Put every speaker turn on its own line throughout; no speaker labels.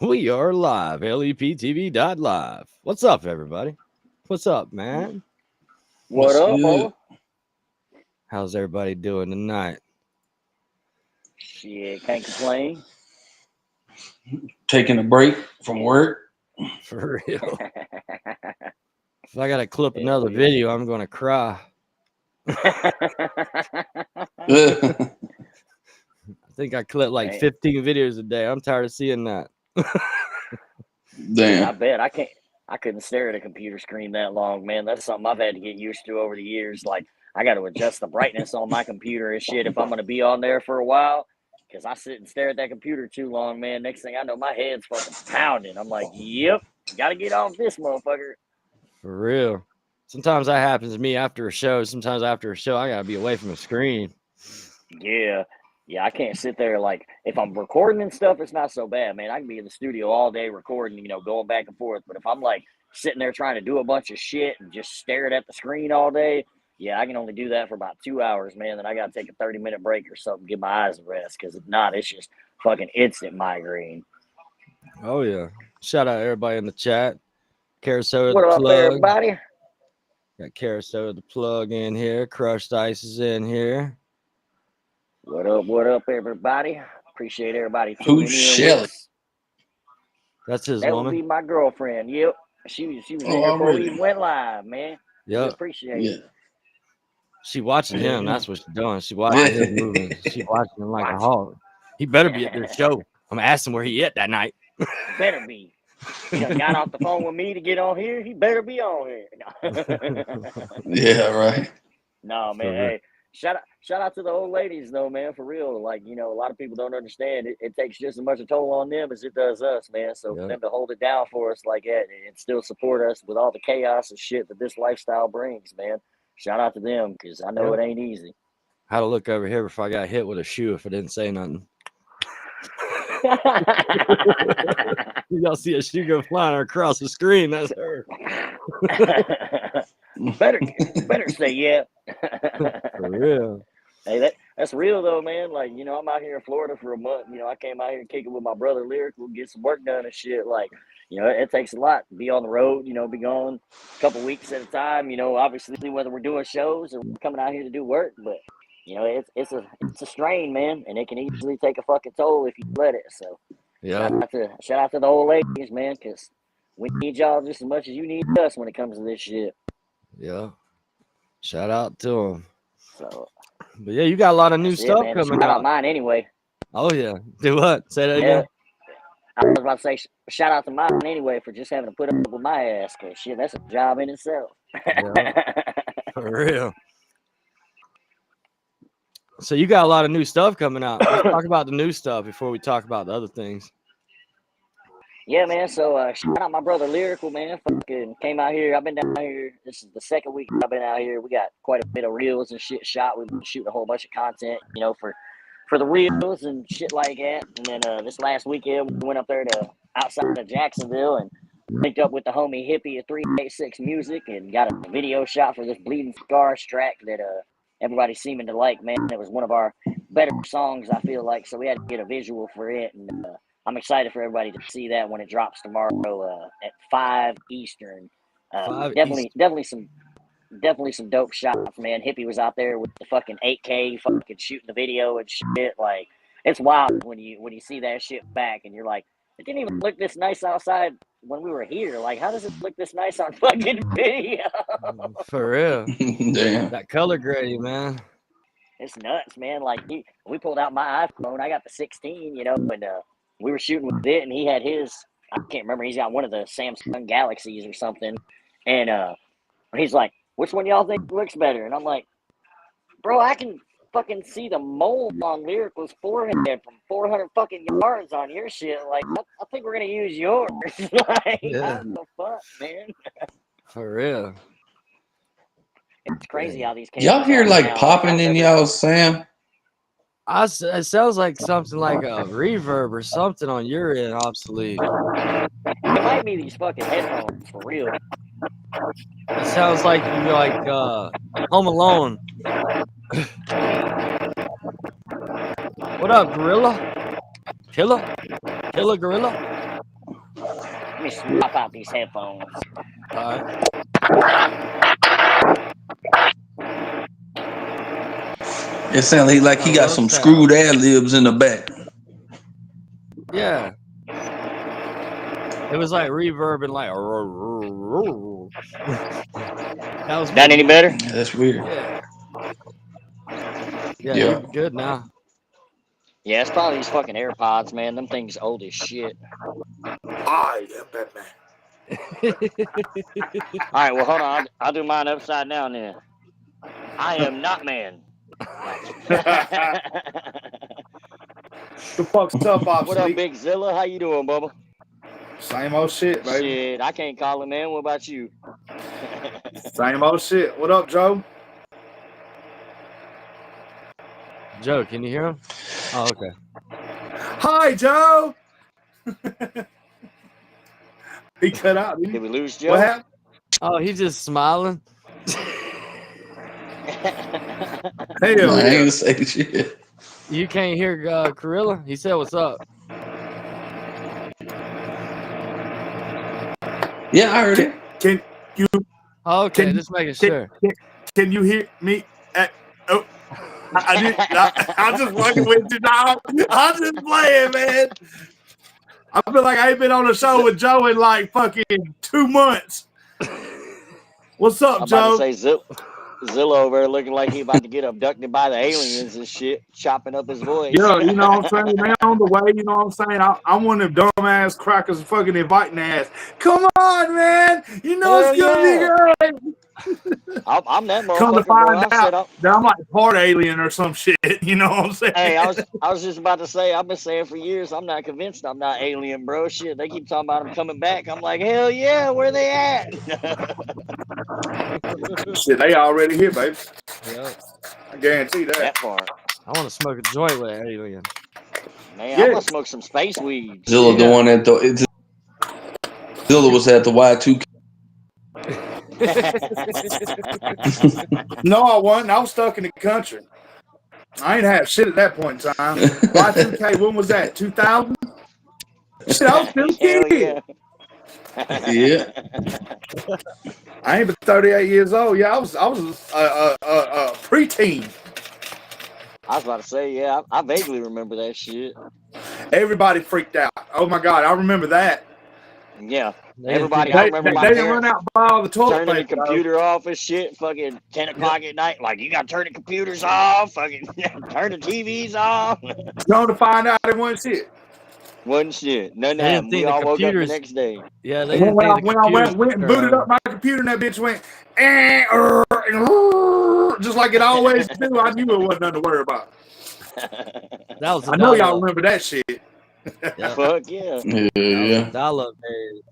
We are live, LEPtv.Live. What's up, everybody? What's up, man?
What up, Ola?
How's everybody doing tonight?
Shit, can't complain.
Taking a break from work.
For real. If I gotta clip another video, I'm gonna cry. I think I clip like 15 videos a day. I'm tired of seeing that.
Damn.
I bet I couldn't stare at a computer screen that long, man. That's something I've had to get used to over the years. Like, I got to adjust the brightness on my computer and shit if I'm gonna be on there for a while. Because I sit and stare at that computer too long, man. Next thing I know, my head's fucking pounding. I'm like, yep, gotta get off this motherfucker.
For real. Sometimes that happens to me after a show. Sometimes after a show, I gotta be away from the screen.
Yeah, I can't sit there. Like, if I'm recording and stuff, it's not so bad, man. I can be in the studio all day recording, going back and forth. But if I'm like sitting there trying to do a bunch of shit and just staring at the screen all day, yeah, I can only do that for about 2 hours, man. Then I gotta take a 30-minute break or something, give my eyes a rest. Because if not, it's just fucking instant migraine.
Oh yeah! Shout out everybody in the chat. Carousel,
what
the
up,
plug.
everybody?
Got Carousel, the plug in here. Crushed Ice is in here.
What up, everybody? Appreciate everybody tuning
Who's
in
Shelly?
with us.
That's his
That
woman.
would be my girlfriend. Yep, she was in here before we even went live, man.
Yep.
We appreciate it.
She watching him. That's what she's doing. She watching his moving. She watching him like a hawk. He better be at this show. I'm asking where he at that night.
Better be. He done got off the phone with me to get on here. He better be on here.
Yeah, right.
No, man. Hey, shout out to the old ladies though, man. For real. Like, a lot of people don't understand. It takes just as much a toll on them as it does us, man. So for them to hold it down for us like that and still support us with all the chaos and shit that this lifestyle brings, man. Shout out to them, because I know it ain't easy.
Had to look over here before I got hit with a shoe if I didn't say nothing. Y'all see a shoe go flying across the screen? That's her.
better say yeah.
For real.
Hey, that's real though, man. Like, I'm out here in Florida for a month. I came out here and kick it with my brother Lyrical, get some work done and shit. Like, it takes a lot to be on the road, be gone a couple weeks at a time, obviously whether we're doing shows or we're coming out here to do work, but it's a strain, man, and it can easily take a fucking toll if you let it. So shout out to the old ladies, man, because we need y'all just as much as you need us when it comes to this shit.
Yeah. Shout out to them.
So,
but yeah, you got a lot of new stuff coming
shout out mine anyway.
Oh yeah. Do what? Say that again.
I was about to say shout out to mine anyway for just having to put up with my ass, because shit, that's a job in itself.
For real. So you got a lot of new stuff coming out. Let's talk about the new stuff before we talk about the other things.
Yeah, man. So shout out my brother Lyrical, man. Fucking came out here. I've been down here. This is the second week I've been out here. We got quite a bit of reels and shit shot. We've been shooting a whole bunch of content, for the reels and shit like that. And then this last weekend we went up there to outside of Jacksonville and linked up with the homie Hippie at 386 Music and got a video shot for this Bleeding Scars track that everybody's seeming to like, man. It was one of our better songs, I feel like. So we had to get a visual for it, and I'm excited for everybody to see that when it drops tomorrow at 5 Eastern. Definitely some dope shots, man. Hippie was out there with the fucking 8K fucking shooting the video and shit. Like, it's wild when you see that shit back and you're like, it didn't even look this nice outside when we were here. Like, how does it look this nice on fucking video?
For real.
Damn.
That color grading, man.
It's nuts, man. Like, we pulled out my iPhone. I got the 16, and we were shooting with it, and he had his, I can't remember, he's got one of the Samsung Galaxies or something. And he's like, which one y'all think looks better? And I'm like, bro, I can fucking see the mold on Lyrical's forehead from 400 fucking yards on your shit. Like, I think we're going to use yours. Like, what the fuck, man?
For real.
It's crazy how these
y'all hear like popping in y'all sound?
It sounds like something like a reverb or something on your end, Obsolete.
It might be these fucking headphones, for real.
It sounds like you're like Home Alone. What up, Gorilla? Killer Gorilla?
Let me swap out these headphones.
All right.
It sounds like he got some screwed ad libs in the back.
Yeah. It was like reverb and like.
That any better?
Yeah, that's weird.
Yeah, you're good now.
Yeah, it's probably these fucking AirPods, man. Them things old as shit.
I am Batman.
All right, well, hold on. I'll do mine upside down then. I am not man.
The fuck's up,
What up,
obviously?
Big Zilla? How you doing, Bubba?
Same old shit, baby.
Shit, I can't call it, man. What about you?
Same old shit. What up, Joe?
Joe, can you hear him? Oh, okay.
Hi, Joe. He cut out.
Did we lose Joe?
What happened?
Oh, he's just smiling.
Hell
I
yeah.
ain't say shit.
You can't hear Corilla? He said, "What's up?"
Yeah, I heard it.
Can you
Oh, okay,
Can-
just making sure.
can you hear me? Oh, I'm just fucking with you, dog. I'm just playing, man. I feel like I ain't been on a show with Joe in like fucking 2 months. What's up,
I'm
Joe?
about to say Zilla over there looking like he about to get abducted by the aliens and shit, chopping up his voice.
Yeah, you know what I'm saying? Man, on the way, you know what I'm saying? I'm one of them dumbass crackers fucking inviting ass. Come on, man. You know
Hell
it's gonna be good.
I'm that motherfucker,
Come to
bro.
find
I said,
out that I'm like part alien or some shit. You know what I'm saying?
hey, I was just about to say, I've been saying for years, I'm not convinced I'm not alien, bro. Shit, they keep talking about them coming back. I'm like, hell yeah, where they at?
Shit, they already here, baby.
Yeah.
I guarantee that.
That part.
I want to smoke a joint with an alien.
Man,
Yeah.
I'm gonna smoke some space weed.
Zilla,
Yeah.
the one at the Zilla was at the Y2K.
No, I wasn't. I was stuck in the country. I ain't had shit at that point in time. Y2K, when was that? 2000? Shit, I was still a
Hell
kid.
yeah.
Yeah.
I ain't but 38 years old. Yeah, I was a preteen.
I was about to say, yeah, I vaguely remember that shit.
Everybody freaked out. Oh my God, I remember that.
Yeah,
They
everybody.
They,
I remember my
they didn't run
parents
out and buy all the toilet
turning the
paper.
computer off and shit. Fucking 10 o'clock at night. Like, you got to turn the computers off. Fucking turn the TVs off.
Come to find out it wasn't shit.
Wasn't shit. Nothing
They didn't
happened.
think
We
the
all woke up the
computers-
next day.
Yeah, they
When,
didn't think the
when I
computers
went and booted
were,
up my computer and that bitch went, just like it always do, I knew it wasn't nothing to worry about.
that was the
I know y'all
dial-up.
remember that shit.
Yeah,
Fuck yeah.
Yeah,
that was
yeah.
the dial-up days.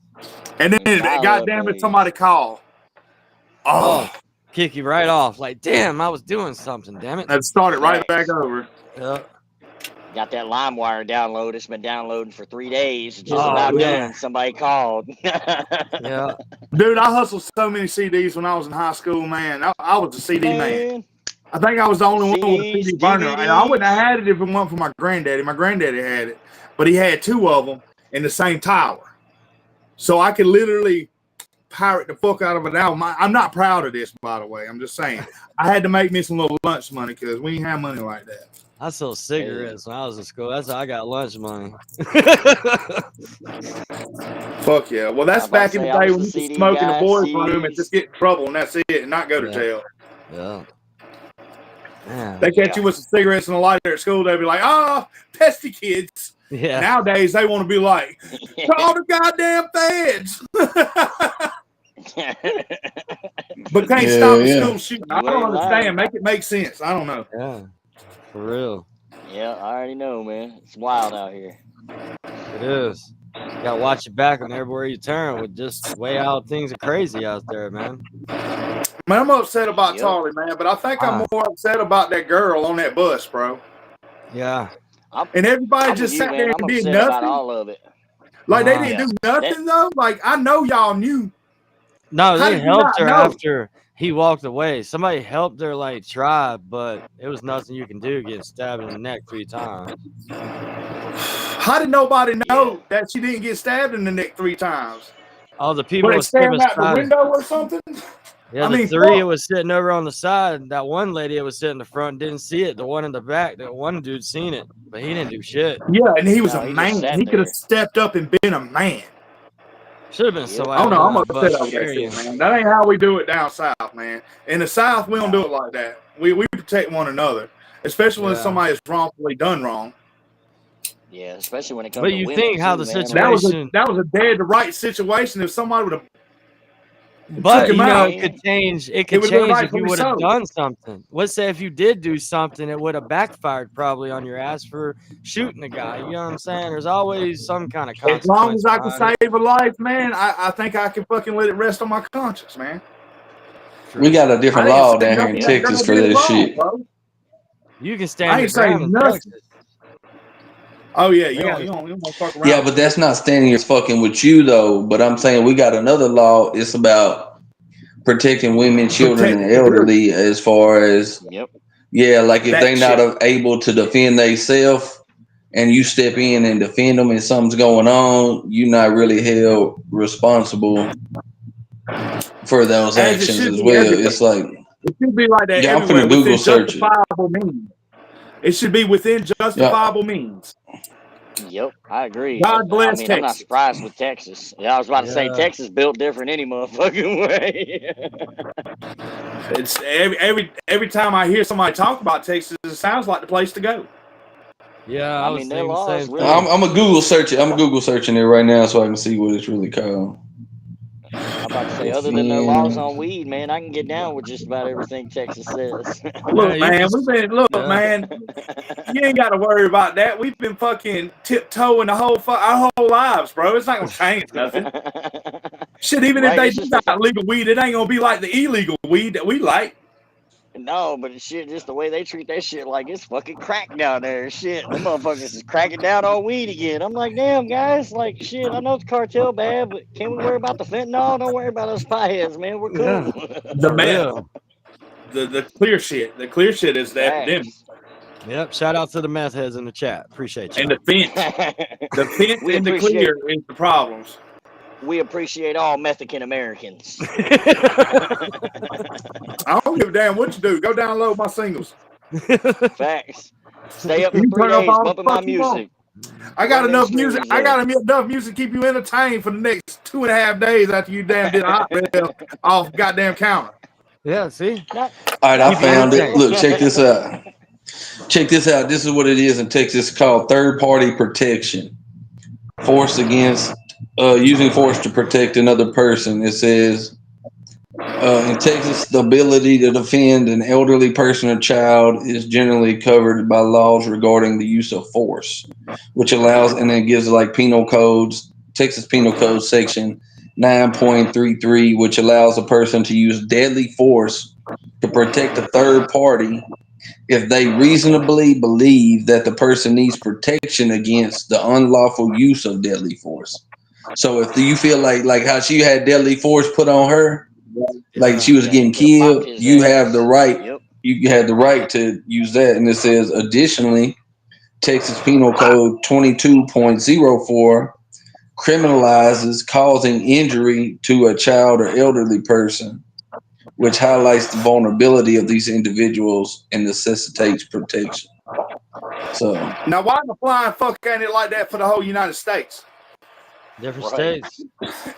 And then,
Dial-up
goddamn it,
days.
somebody called. Oh,
Kick you right off. Like, damn, I was doing something. Damn it.
and started right
Facts.
back over.
Yeah.
Got that LimeWire download. It's been downloading for 3 days. Just
Oh,
about
yeah.
done. Somebody called.
Yeah.
Dude, I hustled so many CDs when I was in high school, man. I was a CD man. I think I was the only one with a
CDs,
CD burner. And I wouldn't have
DVDs.
had it if it weren't for my granddaddy. My granddaddy had it, but he had 2 of them in the same tower. So I could literally pirate the fuck out of an album. I'm not proud of this, by the way. I'm just saying. I had to make me some little lunch money because we ain't have money like that.
I sold cigarettes when I was in school. That's how I got lunch money.
Fuck yeah. Well, that's
I was about
back
to
in the
say, I
day
was
when
the
you could
CD
smoke in the
guy,
boys' room and
CDs.
just get in trouble and that's it and not go to
Yeah.
jail.
Yeah. Man.
They catch you with some cigarettes and a lighter at school, they'd be like, oh, pesky kids.
Yeah.
Nowadays, they want to be like, call the goddamn feds. But can't stop the school shooting. I
You
don't
ain't lying.
understand. Make it make sense. I don't know.
Yeah. For real.
Yeah, I already know, man. It's wild out here.
It is. You gotta watch your back on everywhere you turn with just the way how things are crazy out there, man.
Man, I'm upset about
Yep.
Charlie, man, but I think I'm more upset about that girl on that bus, bro.
Yeah.
And everybody
I'm
just
with you,
sat
man.
there
I'm
and did
upset about
nothing.
all of it.
Like, they
Nah.
didn't
Yeah.
do nothing, though. Like, I know y'all knew.
No,
How
they
did you
helped
not
her
know?
after he walked away. Somebody helped her like try, but it was nothing you can do getting stabbed in the neck 3 times.
How did nobody know that she didn't get stabbed in the neck 3 times?
All the people
Were they
was sitting
staring out the
beside.
window or something?
Yeah,
I
the
mean,
3
fuck.
was sitting over on the side. That one lady that was sitting in the front didn't see it. The one in the back, that one dude seen it, but he didn't do shit.
Yeah, and he was
No,
a
he just
man.
sat
He could have
there.
stepped up and been a man.
Should have been
Yep.
somebody.
I don't know. I'm
with
upset
a
over that
Bulgarian.
shit, man. That ain't how we do it down south, man. In the south, we don't
No.
do it like that. We protect one another, especially when
Yeah.
somebody is wrongfully done wrong.
Yeah, especially when it comes
But
to
you
women
think how
too,
the
man.
situation.
That was a dead to right situation. If somebody would have
But
him
you know,
out,
it could change. It
it
could
would have been
change if you
rightfully
would have
so.
done something. Let's say if you did do something, it would have backfired probably on your ass for shooting a guy. You know what I'm saying? There's always some kind of
As long
consequence
as I can
behind
save a life, man, I think I can fucking let it rest on my conscience, man.
it.
We got a different
I ain't
law
saying
down here in
nothing that
Texas
girl
for
did
this
wrong,
shit.
bro.
You can
I
stand your
ain't saying
ground in
nothing.
Texas.
Oh yeah, you
They got-
don't fuck around.
Yeah, but that's not standing here fucking with you though. But I'm saying we got another law. It's about protecting women, children, and
Protecting period.
elderly. As far as
Yep.
like if
That
they not
shit.
able to defend themselves, and you step in and defend them, and something's going on, you're not really held responsible for those
As it
actions
should
as
be
well.
everywhere.
It's like,
It should be like that
yeah, I'm
everywhere
finna Google
within
search it.
justifiable means. It should be within justifiable means.
Yep, I agree.
God
I
bless
mean, I'm not
Texas.
surprised with Texas. Yeah, I was about to say
Yeah.
Texas built different any motherfucking way.
It's every time I hear somebody talk about Texas, it sounds like the place to go.
Yeah,
I
I was
mean, their
thinking the
laws
same
really.
thing.
I'm a Google search it. I'm Google searching it right now so I can see what it's really called.
I'm about to say, other than their laws on weed, man, I can get down with just about everything Texas says.
Look,
Yeah,
man,
yeah.
man. You ain't got to worry about that. We've been fucking tiptoeing our whole lives, bro. It's not gonna change nothing. Shit, even if
Right,
they
it's
do
just
got legal weed, it ain't gonna be like the illegal weed that we like.
no, but shit, just the way they treat that shit like it's fucking crack down there. Shit, the motherfuckers is cracking down on weed again. I'm like, damn, guys, like, shit, I know it's cartel bad, but can we worry about the fentanyl? Don't worry about us pieheads, man. We're cool.
The
For
meth,
real.
the clear shit. The clear shit is the epidemic.
Facts.
Yep. Shout out to the meth heads in the chat. Appreciate you.
And the fence
We
and the
appreciate
clear is the problems.
we appreciate all Mexican Americans.
I don't give a damn what you do. Go download my singles.
Facts. Stay up for
You
3
turn up
days
all the
bumping my
fuck you want.
music.
I got
Run them
enough music.
streams
I got
up.
enough music to keep you entertained for the next 2.5 days after you damn did a hot rail off goddamn counter.
Yeah, see?
Not,
All right, I
Keep you
found it.
entertained.
Look, check this out. Check this out. This is what it is in Texas. It's called third-party protection. Force against using force to protect another person. It says in Texas, the ability to defend an elderly person or child is generally covered by laws regarding the use of force, which allows, and it gives like penal codes, Texas Penal Code section 9.33, which allows a person to use deadly force to protect a third party if they reasonably believe that the person needs protection against the unlawful use of deadly force. So if you feel like how she had deadly force put on her, like she was
yeah, you
getting
could have popped
killed,
his
you
ass.
have the right.
Yep.
You had the right to use that. And it says, additionally, Texas Penal Code 22.04 criminalizes causing injury to a child or elderly person, which highlights the vulnerability of these individuals and necessitates protection. So
Now, why the flying fuck ain't it like that for the whole United States?
Different
Right.
states.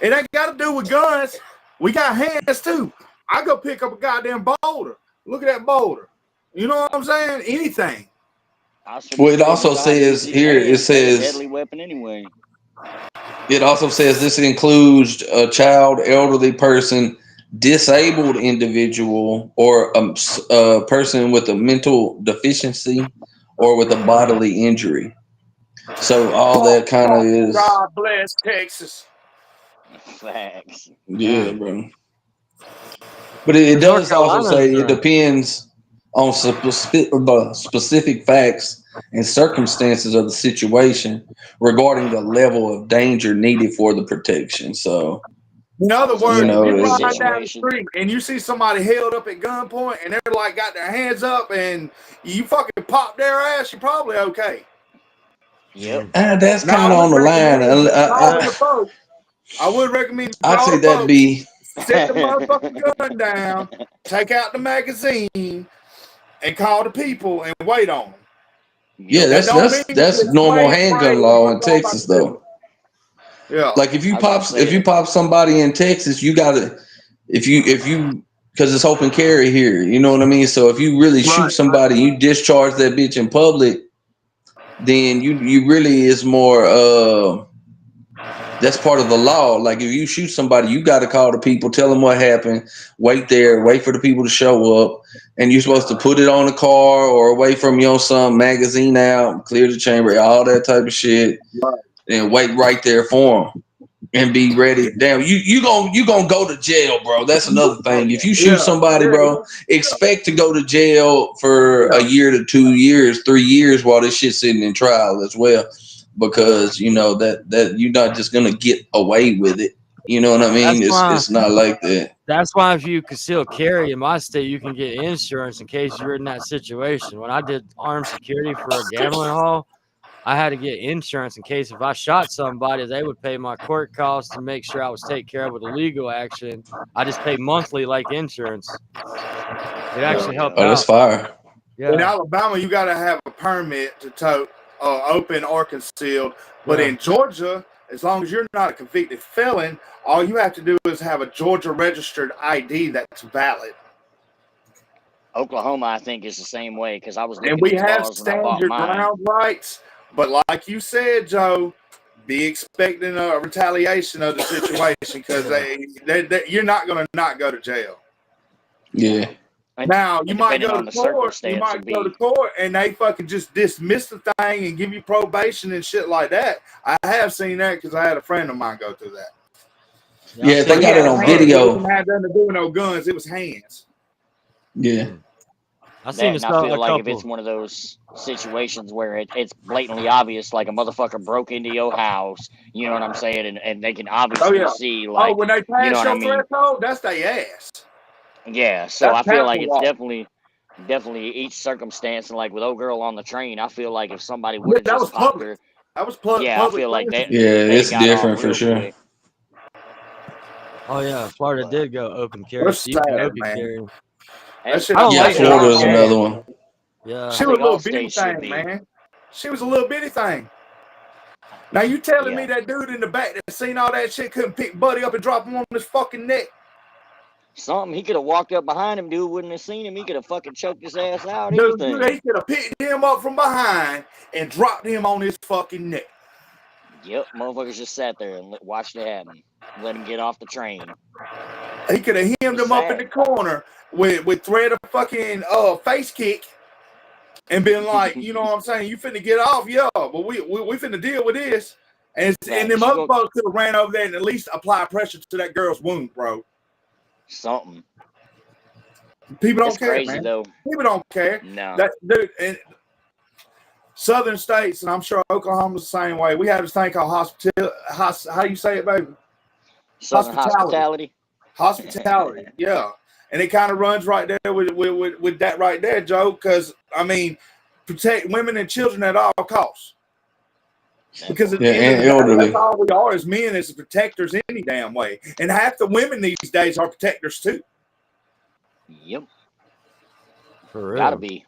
It ain't got to do with guns. We got hands too. I go pick up a goddamn boulder. Look at that boulder. You know what I'm saying? Anything.
well, it also says here, it says
deadly weapon anyway.
it also says this includes a child, elderly person, disabled individual, or a person with a mental deficiency or with a bodily injury. So all that kind of is.
God bless Texas.
Facts.
Yeah, bro. But it does also say it depends on specific facts and circumstances of the situation regarding the level of danger needed for the protection. So
In other words,
You know,
if you
it's-
ride down the street and you see somebody held up at gunpoint and they're like got their hands up and you fucking pop their ass, you're probably okay.
Yep.
That's
Now,
kind of on the line.
I would recommend you
I'd
call
say
the
that'd
boat,
be.
set the motherfucking gun down, take out the magazine, and call the people and wait on them.
Yeah,
That don't mean
that's
just
normal
wait,
handgun
and
law in
fuck all
Texas,
about the
though.
Yeah.
Like if you pop somebody in Texas, you gotta if you because it's open carry here. You know what I mean? So if you really shoot somebody, you discharge that bitch in public, then you really is more. That's part of the law. Like if you shoot somebody, you got to call the people, tell them what happened, wait there, wait for the people to show up, and you're supposed to put it on the car or away from your son, magazine out, clear the chamber, all that type of shit, and wait right there for them and be ready. Damn, you gonna go to jail, bro. That's another thing. If you shoot somebody, bro, expect to go to jail for a year to 2 years, 3 years while this shit's sitting in trial as well. Because you know that you're not just gonna get away with it. You know what I mean? It's not like that.
That's why if you conceal carry in my state, you can get insurance in case you're in that situation. When I did armed security for a gambling hall, I had to get insurance in case if I shot somebody, they would pay my court costs to make sure I was taken care of with a legal action. I just pay monthly like insurance. It actually helped out.
That's fire.
Yeah.
In Alabama, you got to have a permit to tote open or concealed. But in Georgia, as long as you're not a convicted felon, all you have to do is have a Georgia registered ID that's valid.
Oklahoma, I think, is the same way because I was.
And we have stand your ground rights, but like you said, Joe, be expecting a retaliation of the situation because you're not going to not go to jail.
Yeah.
Now you might go to court. You might go to court, and they fucking just dismiss the thing and give you probation and shit like that. I have seen that because I had a friend of mine go through that.
Yeah, they got it on video.
It didn't have nothing to do with no guns. It was hands.
Yeah.
I feel like if it's one of those situations where it's blatantly obvious, like a motherfucker broke into your house, you know what I'm saying, and they can obviously see, like,
when they pass
you know
your threshold, that's their ass.
Yeah, so I feel like it's definitely each circumstance, and like with old girl on the train, I feel like if somebody would have just popped her,
that was public.
Yeah, I feel like that.
Yeah, it's different for sure.
Quick.
Oh yeah, Florida did go open carry.
So you can open
carry.
Florida's another one.
Yeah,
she was a little bitty thing, man. She was a little bitty thing. Now you telling me that dude in the back that seen all that shit couldn't pick Buddy up and drop him on his fucking neck?
Something, he could have walked up behind him, dude wouldn't have seen him. He could have fucking choked his ass out.
Dude, he could have picked him up from behind and dropped him on his fucking neck.
Yep, motherfuckers just sat there and watched it happen. Let him get off the train.
He could have hemmed him up in the corner with threat of fucking face kick and been like, you know what I'm saying? You finna get off, but we finna deal with this. And them other folks could have ran over there and at least applied pressure to that girl's wound, bro.
Something.
People don't care,
crazy,
man.
Though.
People don't care.
No.
Dude, and southern states, and I'm sure Oklahoma's the same way. We have this thing called how do you say it, baby?
Southern hospitality.
Hospitality, yeah. And it kind of runs right there with that right there, Joe, because, I mean, protect women and children at all costs. Because at the end of the day, that's all we are as men, as protectors any damn way. And half the women these days are protectors too.
Yep.
For real.
Gotta be.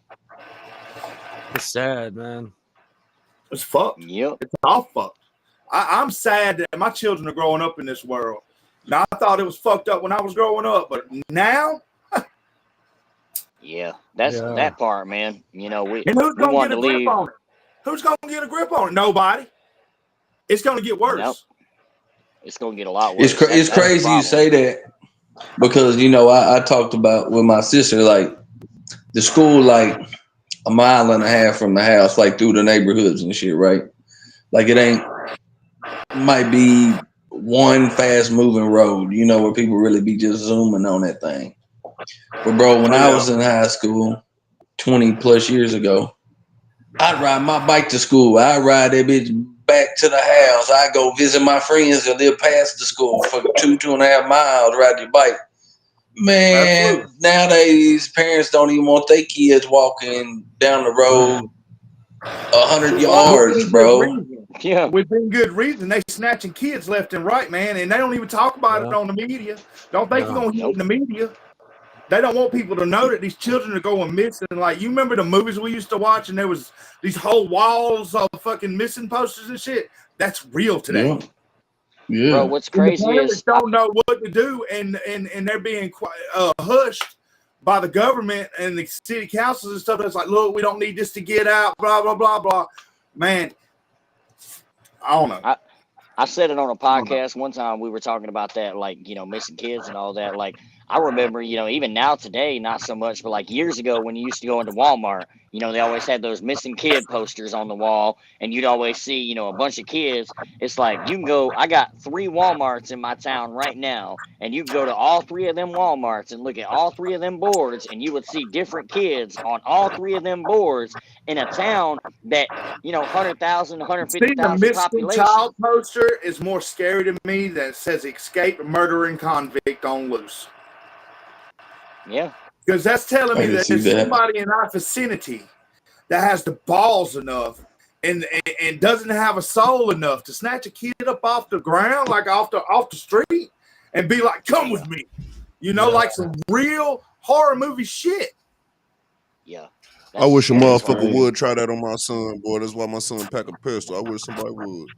It's sad, man.
It's fucked.
Yep.
It's all fucked. I'm sad that my children are growing up in this world. Now, I thought it was fucked up when I was growing up, but now...
Yeah, that's that part, man. You know,
and who's going to get a grip on it? Who's going to get a grip on it? Nobody. It's going to get worse.
Nope. It's going to get a lot worse.
It's crazy you say that because, you know, I talked about with my sister, like the school, like a mile and a half from the house, like through the neighborhoods and shit, right? Like might be one fast moving road, you know, where people really be just zooming on that thing. But bro, when I was in high school 20 plus years ago, I'd ride my bike to school. I'd ride that bitch back to the house. I go visit my friends that live past the school for 2.5 miles, ride your bike. Man, nowadays parents don't even want their kids walking down the road 100 yards, bro.
Yeah,
within good reason. They snatching kids left and right, man, and they don't even talk about it on the media. Don't think you're gonna hear it in the media. They don't want people to know that these children are going missing. Like, you remember the movies we used to watch, and there was these whole walls of fucking missing posters and shit. That's real today.
Yeah.
Bro, what's crazy
the parents
is
don't know what to do, and they're being hushed by the government and the city councils and stuff. That's like, look, we don't need this to get out, blah blah blah blah. Man, I don't know.
I said it on a podcast one time. We were talking about that, like, you know, missing kids and all that. Like, I remember, you know, even now today, not so much, but like years ago when you used to go into Walmart, you know, they always had those missing kid posters on the wall, and you'd always see, you know, a bunch of kids. It's like, you can go, I got 3 Walmarts in my town right now, and you can go to all 3 of them Walmarts and look at all 3 of them boards, and you would see different kids on all 3 of them boards in a town that, you know, 100,000, 150,000 population.
Child poster is more scary to me than it says escaped murdering convict on loose.
Yeah.
Because that's telling me that there's somebody in our vicinity that has the balls enough and doesn't have a soul enough to snatch a kid up off the ground, like off the street, and be like, come with me. You know, like some real horror movie shit.
Yeah.
I wish a motherfucker would try that on my son, boy. That's why my son pack a pistol. I wish somebody would.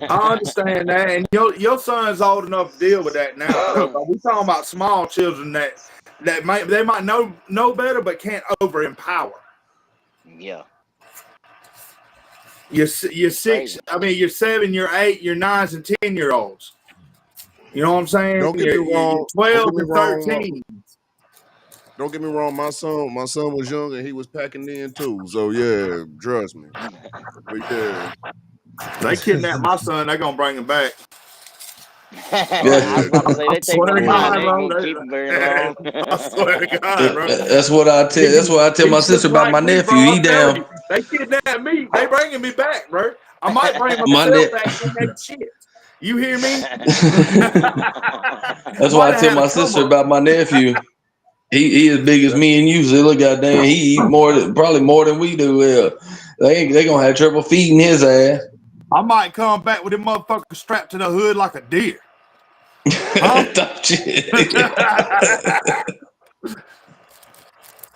I understand that, and your son's old enough to deal with that now. We're talking about small children that they might know better, but can't over empower.
Yeah.
You're 6. I mean, you're 7, you're 8, you're 9s and 10-year-olds. You know what I'm saying?
Don't get me wrong.
12 and 13.
Don't get me wrong. My son was young and he was packing in too. So yeah, trust me. But yeah,
they kidnapped my son. They gonna bring him back.
I was about to say, they take him out. They ain't gonna keep him very long.
I swear to God, bro.
That's what I tell. That's what I tell my sister about my nephew. He down.
They kidnapped me. They bringing me back, bro. I might bring myself back in that shit. You hear me?
That's why I tell my sister about my nephew. He as big as me and you. So look, goddamn, he eat probably more than we do. They gonna have trouble feeding his ass.
I might come back with him motherfucker strapped to the hood like a deer.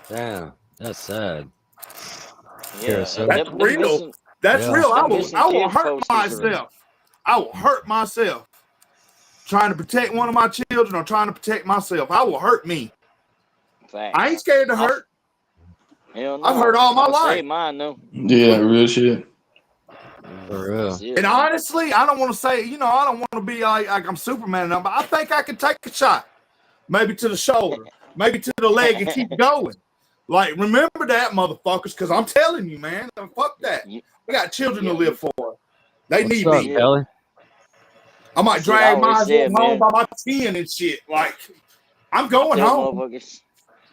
Damn, that's sad.
Yeah,
that's real. That's real. I will hurt myself. I will hurt myself trying to protect one of my children or trying to protect myself. I will hurt me.
Facts.
I ain't scared to hurt.
Hell no.
I've hurt all my life.
Mine, though.
Yeah, real shit.
For real.
And honestly, I don't want to say, I don't want to be like I'm Superman enough, but I think I can take a shot. Maybe to the shoulder, maybe to the leg and keep going. Like, remember that, motherfuckers, because I'm telling you, man, fuck that. I got children to live for. They need me.
Kelly?
I might drag mine home by my chin and shit. Like, I'm going home.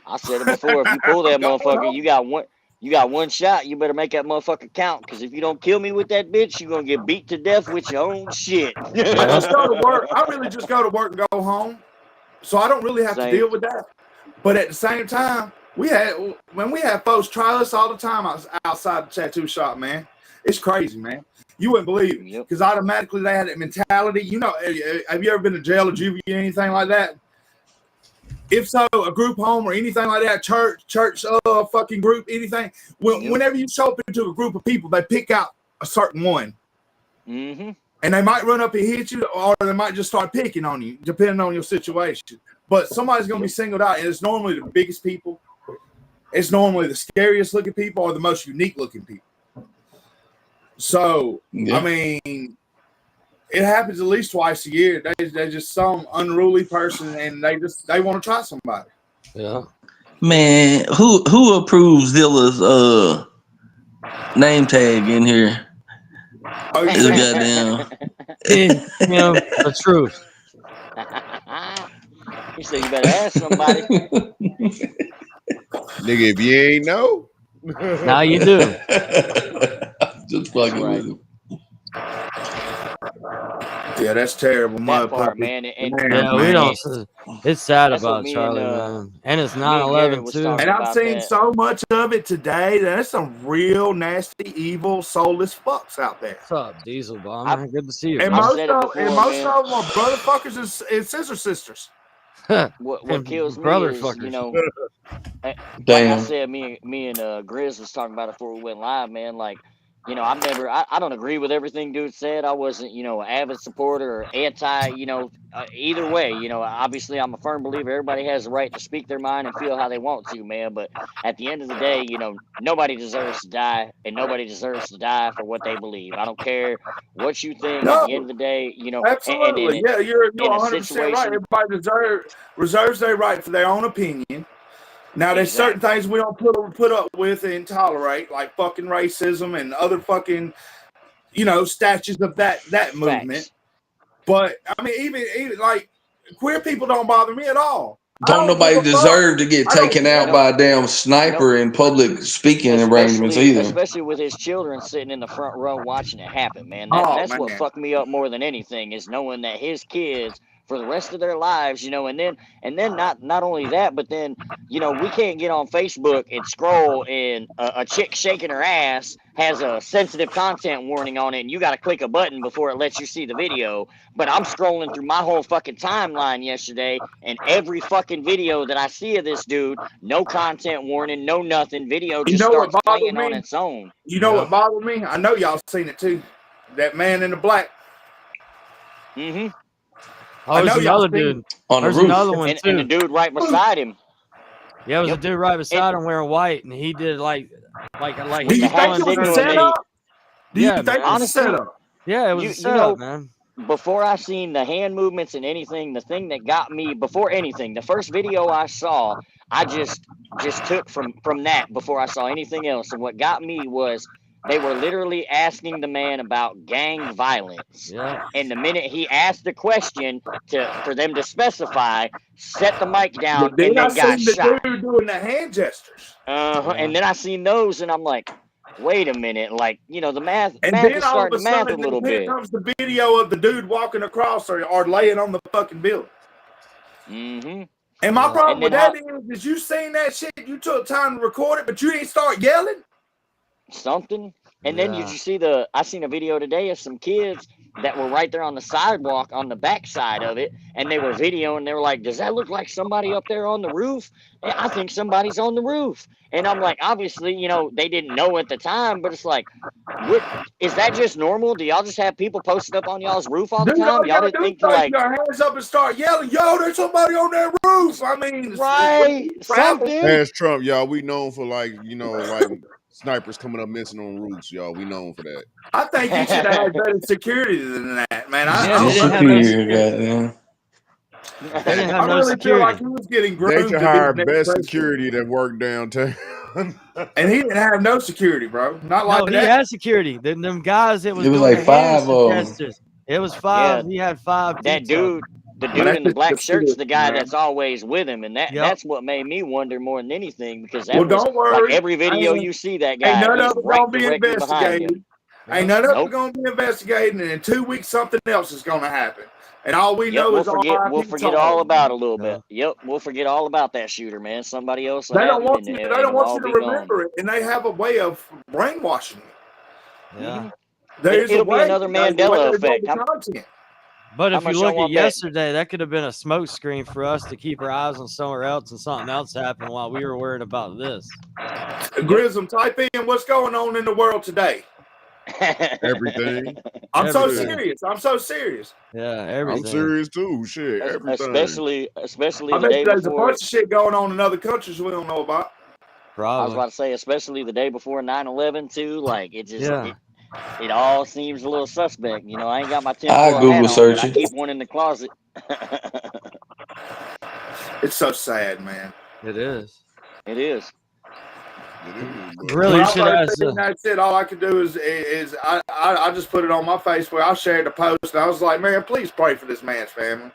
I said it before. If you pull that motherfucker, you got one shot. You better make that motherfucker count. Because if you don't kill me with that bitch, you're gonna get beat to death with your own shit.
I just go to work. I really just go to work and go home. So I don't really have to deal with that. But at the same time, we had folks try us all the time outside the tattoo shop, man. It's crazy, man. You wouldn't believe it. Because automatically they had that mentality. Have you ever been to jail or juvie or anything like that? If so, a group home or anything like that, church, fucking group, anything. Whenever you show up into a group of people, they pick out a certain one.
Mm-hmm.
And they might run up and hit you, or they might just start picking on you, depending on your situation. But somebody's going to be singled out, and it's normally the biggest people. It's normally the scariest looking people or the most unique looking people. So, I mean, it happens at least twice a year. They're just some unruly person, and they want to try somebody.
Yeah.
Man, who approves Zilla's name tag in here?
Oh,
It's goddamn.
The truth.
He said you better ask somebody.
Nigga, if you ain't know.
Now you do.
Just fucking with him.
Yeah, that's terrible.
That
Mud
part,
puppy.
man. And
Yeah, we
man.
don't. It's sad
That's what
about
me
Charlie,
and,
man. And it's
me and Garrett
9/11
was
too.
talking
And I've
about
seen
that.
so much of it today. There's some real nasty, evil, soulless fucks out there.
What's up, Diesel Bomber? Good to see you,
And
bro.
most
said
of
it before,
most
man.
of them are brotherfuckers and scissor sisters.
What kills me
brother
is,
fuckers.
you know, like I
Damn.
said, me and Grizz was talking about it before we went live, man. Like, you know, I don't agree with everything dude said. I wasn't, you know, an avid supporter or anti, you know, either way. You know, obviously I'm a firm believer everybody has the right to speak their mind and feel how they want to, man. But at the end of the day, you know, nobody deserves to die, and nobody deserves to die for what they believe. I don't care what you think. At
No,
the end of the day, you know,
absolutely. Yeah, you're
in a
100% right.
situation,
Everybody reserves their right for their own opinion. Now, there's certain
exactly.
things we don't put up with and tolerate, like fucking racism and other fucking, you know, statues of that movement.
Facts.
But I mean, even like queer people don't bother me at all.
Don't nobody deserve to get taken out by a damn sniper in public speaking arrangements either.
Especially with his children sitting in the front row watching it happen, man.
Oh,
That's
man.
what fucked me up more than anything, is knowing that his kids for the rest of their lives, you know, and then not only that, but then, you know, we can't get on Facebook and scroll and a chick shaking her ass has a sensitive content warning on it, and you got to click a button before it lets you see the video. But I'm scrolling through my whole fucking timeline yesterday, and every fucking video that I see of this dude, no content warning, no nothing, video just starts playing on its own.
You know what bothered me? I know y'all seen it too. That man in the black.
Mm-hmm.
Oh, there's another dude
on the
There's
roof.
another one too.
And the dude right beside him.
Yeah, it was a dude right beside him wearing white, and he did like
Do you think it was a setup? Do you think it was a setup?
Yeah, it was a setup, man.
Before I seen the hand movements and anything, the thing that got me before anything, the first video I saw, I just took from that before I saw anything else. And what got me was they were literally asking the man about gang violence.
Yeah.
And the minute he asked the question for them to specify, set the mic down, and then got shot.
The dude doing the hand gestures.
And then I seen those, and I'm like, wait a minute, like, you know, the math
is
starting to math a little bit.
Here comes the video of the dude walking across or laying on the fucking building.
Mm-hmm.
And my problem with that is you seen that shit, you took time to record it, but you didn't start yelling.
Something. And then did you see I seen a video today of some kids that were right there on the sidewalk on the back side of it, and they were videoing. They were like, does that look like somebody up there on the roof? And I think somebody's on the roof. And I'm like, obviously, you know, they didn't know at the time, but it's like, is that just normal? Do y'all just have people posted up on y'all's roof all the time? Y'all didn't think to like
your hands up and start yelling, yo, there's somebody on that roof. I mean,
right, something.
Ask Trump, y'all. We known for like, you know, like snipers coming up missing on roofs, y'all. We known for that.
I think you should have had better security than that, man.
They didn't have
I
no
really
security.
feel like he was getting groomed.
They should hire best security that worked downtown.
And he didn't have no security, bro. Not like that.
He had security. Them guys, it was
like 5 of them.
It was 5.
Yeah.
He had 5.
That dude, the dude in the black shirt's the guy that's always with him, and that's what made me wonder more than anything, because that was
don't worry.
like every video you see that guy.
Ain't none
is
of it
right
gonna be
directly
investigated. Ain't none of it gonna be investigated, and in 2 weeks something else is gonna happen. And all we know is
we'll forget all about it a little bit. Yep, we'll forget all about that shooter, man. Somebody else.
They don't want you. They don't want you to remember it, and they have a way of brainwashing you.
Yeah.
It'll be another Mandela effect.
But if you look at yesterday, that could have been a smoke screen for us to keep our eyes on somewhere else, and something else happened while we were worried about this.
Grism, type in what's going on in the world today.
Everything.
I'm so serious.
Yeah, everything.
I'm serious too. Shit, everything.
Especially
I
the
bet
day
there's
before.
a bunch of shit going on in other countries we don't know about.
Probably.
I was about to say, especially the day before 9/11 too. Like it just, it all seems a little suspect. You know, I ain't got my tinfoil hat on, but I keep one in the closet.
It's so sad, man.
It is.
It is.
Really should ask.
That's it. All I could do is I just put it on my Facebook. I shared the post, and I was like, man, please pray for this man's family.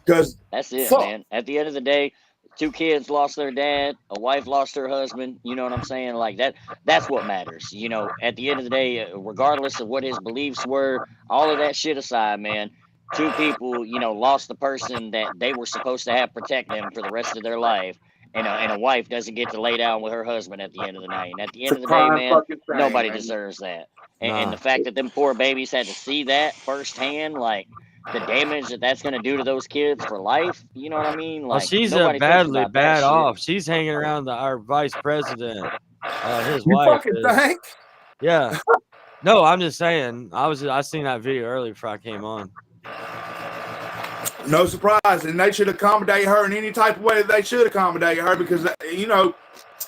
Because
that's it, man. At the end of the day, 2 kids lost their dad, a wife lost her husband. You know what I'm saying? Like that's what matters. You know, at the end of the day, regardless of what his beliefs were, all of that shit aside, man, 2 people, you know, lost the person that they were supposed to have protect them for the rest of their life. And a wife doesn't get to lay down with her husband at the end of the night. And at the end of the day, man, nobody deserves that. And the fact that them poor babies had to see that firsthand, like the damage that's going to do to those kids for life. You know what I mean?
Well,
Like
she's
nobody thinks
badly
about that
bad
shit.
off. She's hanging around our vice president. His
You
wife
fucking
is.
think?
Yeah. No, I'm just saying. I seen that video earlier before I came on.
No surprise, and they should accommodate her in any type of way that they should accommodate her because you know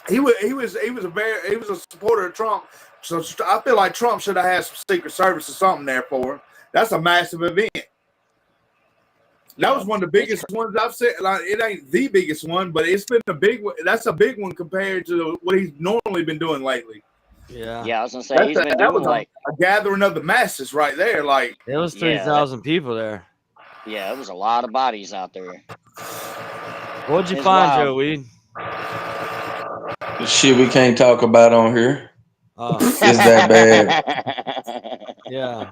he was a supporter of Trump, so I feel like Trump should have had some Secret Service or something there for him. That's a massive event. That was one of the biggest ones I've seen. Like it ain't the biggest one, but it's been a big one. That's a big one compared to what he's normally been doing lately.
Yeah.
Yeah, I was gonna say he's been doing like
a gathering of the masses right there. Like
it was 3,000 people there.
Yeah, it was a lot of bodies out there.
What'd you find, Joe Weed?
Shit we can't talk about on here.
Oh.
Is that bad?
Yeah.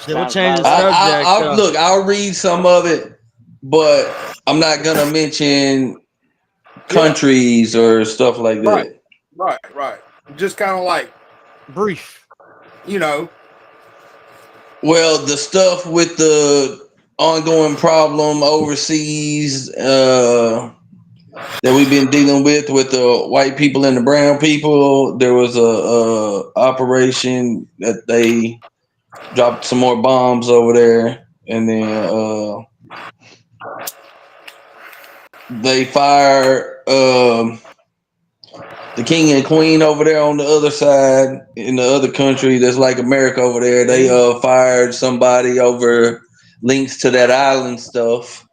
Shit, we'll change the subject.
Look, I'll read some of it, but I'm not gonna mention countries or stuff like that.
Right. Just kind of like
brief.
You know.
Well, the stuff with the ongoing problem overseas that we've been dealing with the white people and the brown people, there was a operation that they dropped some more bombs over there, and then they fired the king and queen over there on the other side in the other country that's like America over there. They fired somebody over links to that island stuff.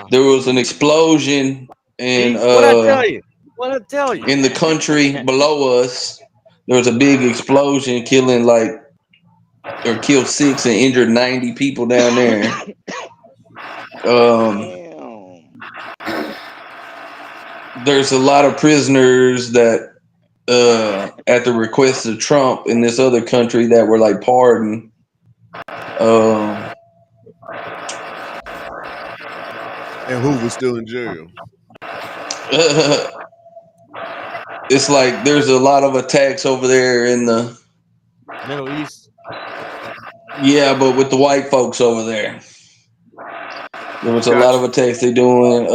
There was an explosion in
what I tell you
in the country below us. There was a big explosion killed 6 and injured 90 people down there. There's a lot of prisoners that at the request of Trump in this other country that were like pardoned.
And who was still in jail?
It's like there's a lot of attacks over there in the
Middle East.
Yeah, but with the white folks over there. There was a lot of attacks they doing.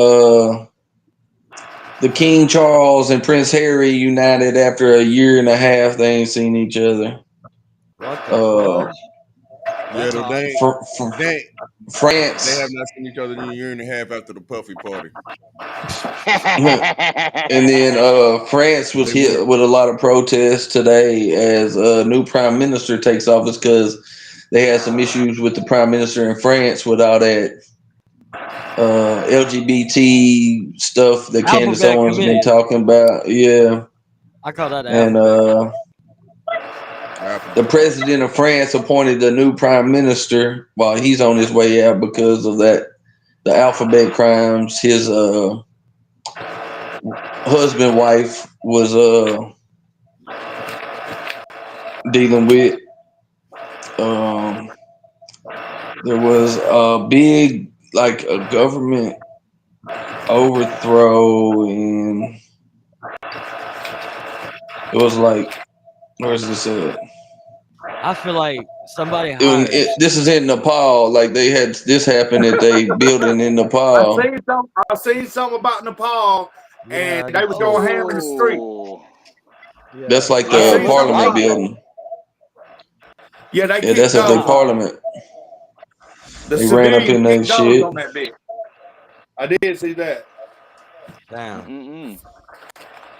The King Charles and Prince Harry united after a year and a half. They ain't seen each other.
What the
France.
They have not seen each other in a year and a half after the Puffy party.
And then France was hit with a lot of protests today as a new prime minister takes office because they had some issues with the prime minister in France with all that LGBT stuff that Candace Owens been talking about. Yeah.
I call that
and the president of France appointed a new prime minister while he's on his way out because of the alphabet crimes. His husband wife was dealing with. There was a big a government overthrow, and it was where's this at?
I feel like somebody
this is in Nepal. Like they had this happen at they building in Nepal.
I seen something about Nepal, and they was going ham in the street.
Yeah. That's like the parliament building.
Yeah,
that's at their parliament. They ran up in that shit.
On that bit. I did see that.
Damn.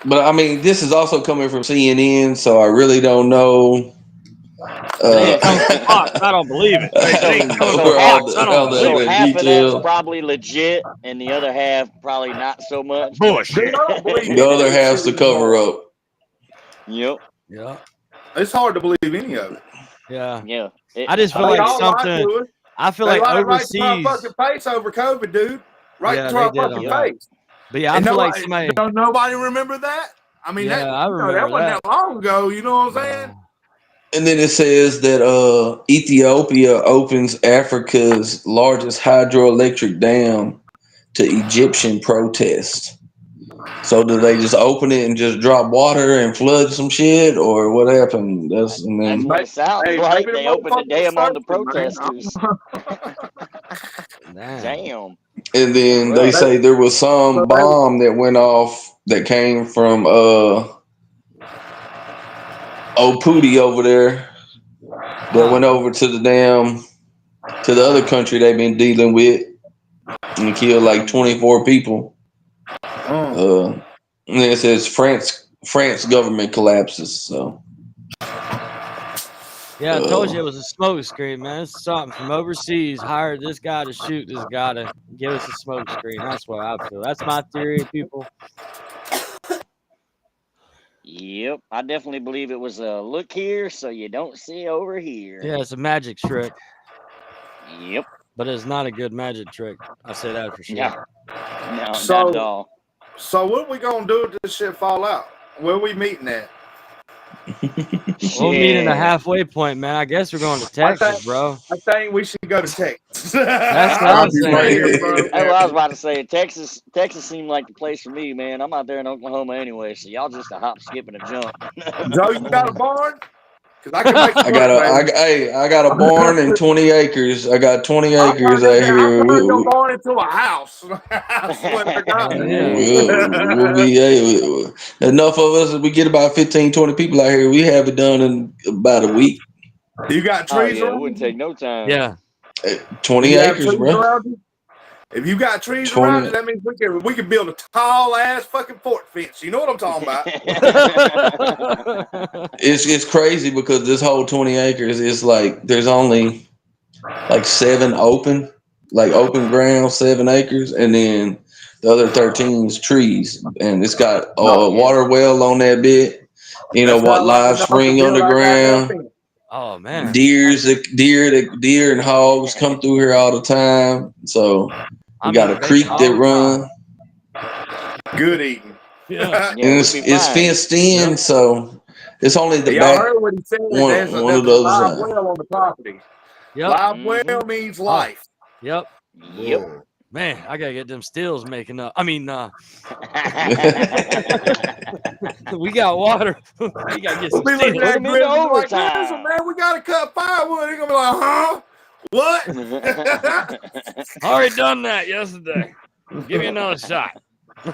But I mean, this is also coming from CNN, so I really don't know.
I don't believe it.
So half of that's probably legit, and the other half probably not so much.
Bullshit.
The other half's the cover up.
Yep.
Yeah.
It's hard to believe any of it.
Yeah.
Yeah.
I just feel like something. I feel like overseas.
Fucking face over COVID, dude. right
Yeah,
to
they
our
did on
fucking
that.
face.
But yeah, I
And
feel like
nobody,
somebody.
don't nobody remember that? I mean,
Yeah,
that
I
that
remember
wasn't
that.
that long ago. You know what I'm saying?
And then it says that Ethiopia opens Africa's largest hydroelectric dam to Egyptian protest. So do they just open it and just drop water and flood some shit, or what happened? That's I
That's
mean,
what it sounds
Hey,
like.
maybe the
They opened the
motherfucker was
dam on the
thirsty, man.
protesters.
Damn.
Damn.
and then they
Rough.
say there was some
So
bomb that went off that came from Opudi over there that went over to the damn to the other country they've been dealing with and killed like 24 people. And then it says France government collapses. So
Yeah, I told you it was a smoke screen, man. It's something from overseas hired this guy to shoot this guy to give us a smoke screen. That's what I feel. That's my theory, people.
Yep, I definitely believe it was a look here so you don't see over here.
Yeah, it's a magic trick,
Yep.
but it's not a good magic trick. I say that for sure.
No, not at
So,
all.
so what are we gonna do if this shit fall out? Where we meeting at?
We'll meet in a
Yeah.
halfway point, man. I guess we're going to Texas, bro.
I think we should go to Texas.
That's what I'm saying.
Right here, bro.
That's what I was about to say. Texas seemed like the place for me, man. I'm out there in Oklahoma anyway, so y'all just a hop, skip, and a jump.
Joe, you got a barn? Because I can make
I got a barn and 20 acres. I got 20 acres out here.
I'll turn your barn into a house. I swear to God.
We'll be enough of us. If we get about 15, 20 people out here, we have it done in about a week.
You got
Oh
trees
yeah, it
around
wouldn't
you?
take no time.
Yeah.
20
You have
acres,
trees
bro.
around you? If you got trees
20.
around you, that means we can build a tall ass fucking fort fence. You know what I'm talking about?
It's crazy because this whole 20 acres is like there's only like 7 open ground, 7 acres, and then the other 13 is trees, and it's got a water well on that bit. You know what? Live spring underground.
Oh man.
Deer and hogs come through here all the time. So we got a creek that run.
Good eating.
Yeah.
And it's fenced in, so it's only the
Y'all
back
heard what he said. There's
one
a
of those.
live well on the property.
Yep.
Live well means life.
Yep.
Yep.
Man, I gotta get them stills making up. I mean, we got water. We gotta get some
Be looking
stills.
at Grizz like, listen, man, we gotta cut firewood. They're gonna be like, huh? What?
Already done that yesterday. Give me another shot.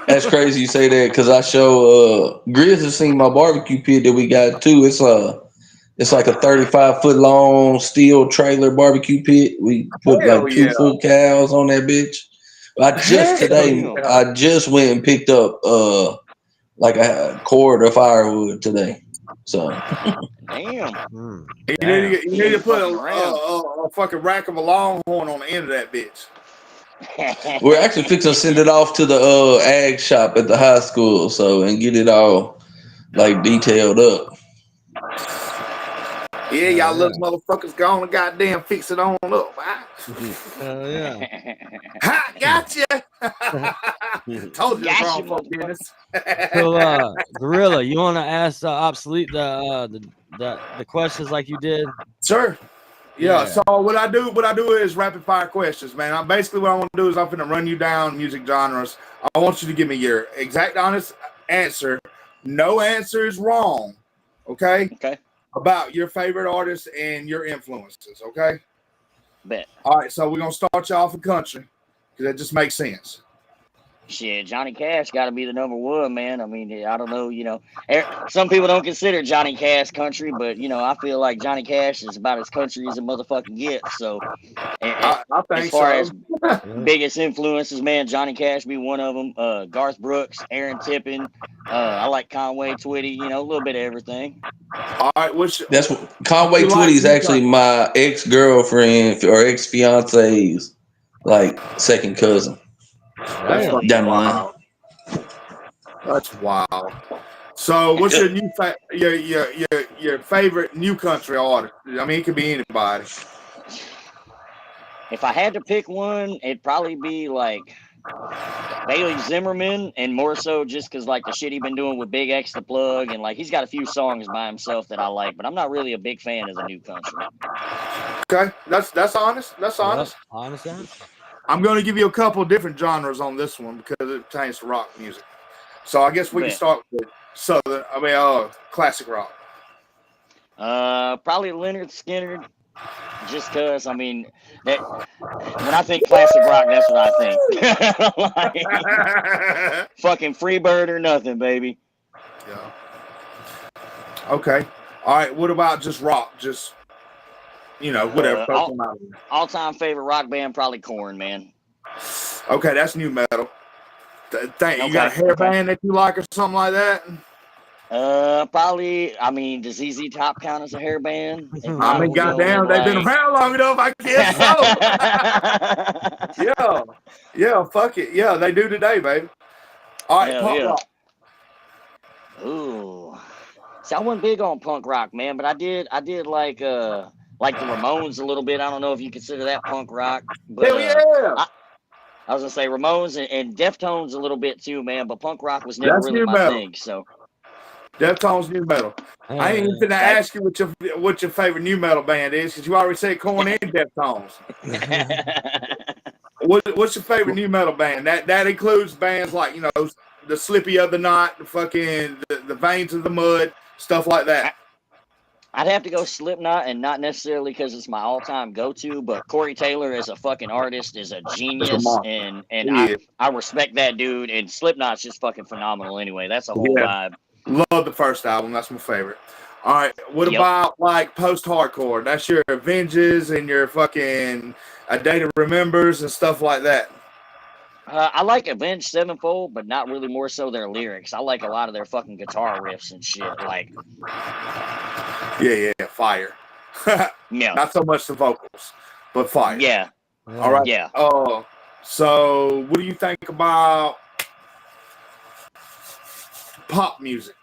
That's crazy you say that because I show Grizz has seen my barbecue pit that we got too. It's like a 35-foot long steel trailer barbecue pit. We put like 2 full cows on that bitch. I just went and picked up like a cord of firewood today. So
damn.
You need to put a fucking rack of a longhorn on the end of that bitch.
we're actually fixing to send it off to the ag shop at the high school, and get it all like detailed up.
Yeah, y'all little motherfuckers go on and goddamn fix it on up.
Hell yeah.
Ha, gotcha. Told you it's wrong, fuck business.
So, Gorilla, you want to ask Obsolete the questions like you did?
Sure. Yeah. So what I do is rapid fire questions, man. Basically what I want to do is I'm gonna run you down music genres. I want you to give me your exact honest answer. No answer is wrong. Okay?
Okay.
About your favorite artists and your influences, okay?
Bet.
All right, so we're gonna start you off in country because that just makes sense.
Shit, Johnny Cash got to be the number one, man. I mean, I don't know, some people don't consider Johnny Cash country, but I feel like Johnny Cash is about as country as a motherfucking gets. So,
I think
as far
so.
as biggest influences, man, Johnny Cash be one of them. Garth Brooks, Aaron Tippin. I like Conway Twitty. A little bit of everything.
All right,
that's what Conway Twitty is actually my ex-girlfriend or ex-fiance's like second cousin.
That's
down the line.
That's wild. So, what's your new your favorite new country artist? I mean, it could be anybody.
If I had to pick one, it'd probably be like Bailey Zimmerman, and more so just because like the shit he been doing with Big X the Plug, and like he's got a few songs by himself that I like, but I'm not really a big fan of the new country.
Okay, that's honest. That's honest.
Yep, honest answer.
I'm going to give you a couple different genres on this one because it pertains to rock music. So I guess we can start with classic rock.
Probably Leonard Skinner, just because I mean that when I think classic rock, that's what I think. Like, fucking Freebird or nothing, baby.
Yeah. Okay. All right. What about just rock? Just whatever.
All-time favorite rock band, probably Korn, man.
Okay, that's new metal. You got a hair band that you like or something like that?
Probably. I mean, does ZZ Top count as a hair band?
I mean, goddamn, they've been around long enough. I guess so. Yeah. Fuck it. Yeah, they do today, baby. All right, punk rock.
Ooh, see, I wasn't big on punk rock, man, but I did like the Ramones a little bit. I don't know if you consider that punk rock. But,
hell yeah.
I was gonna say Ramones and Deftones a little bit too, man. But punk rock was never really my thing. So
Deftones new metal. I ain't even gonna ask you what your favorite new metal band is because you already said Korn and Deftones. What's your favorite new metal band? That includes bands like the Slippy of the Knot, the fucking the Veins of the Mud, stuff like that.
I'd have to go Slipknot, and not necessarily because it's my all-time go-to, but Corey Taylor as a fucking artist is a genius, and I respect that dude, and Slipknot's just fucking phenomenal anyway. That's a whole vibe.
Love the first album. That's my favorite. All right. What about like post-hardcore? That's your Avenges and your fucking A Day to Remembers and stuff like that.
I like Avenged Sevenfold, but not really more so their lyrics. I like a lot of their fucking guitar riffs and shit. Like,
yeah, fire.
Yeah,
not so much the vocals, but fire.
Yeah.
All right.
Yeah.
So what do you think about pop music?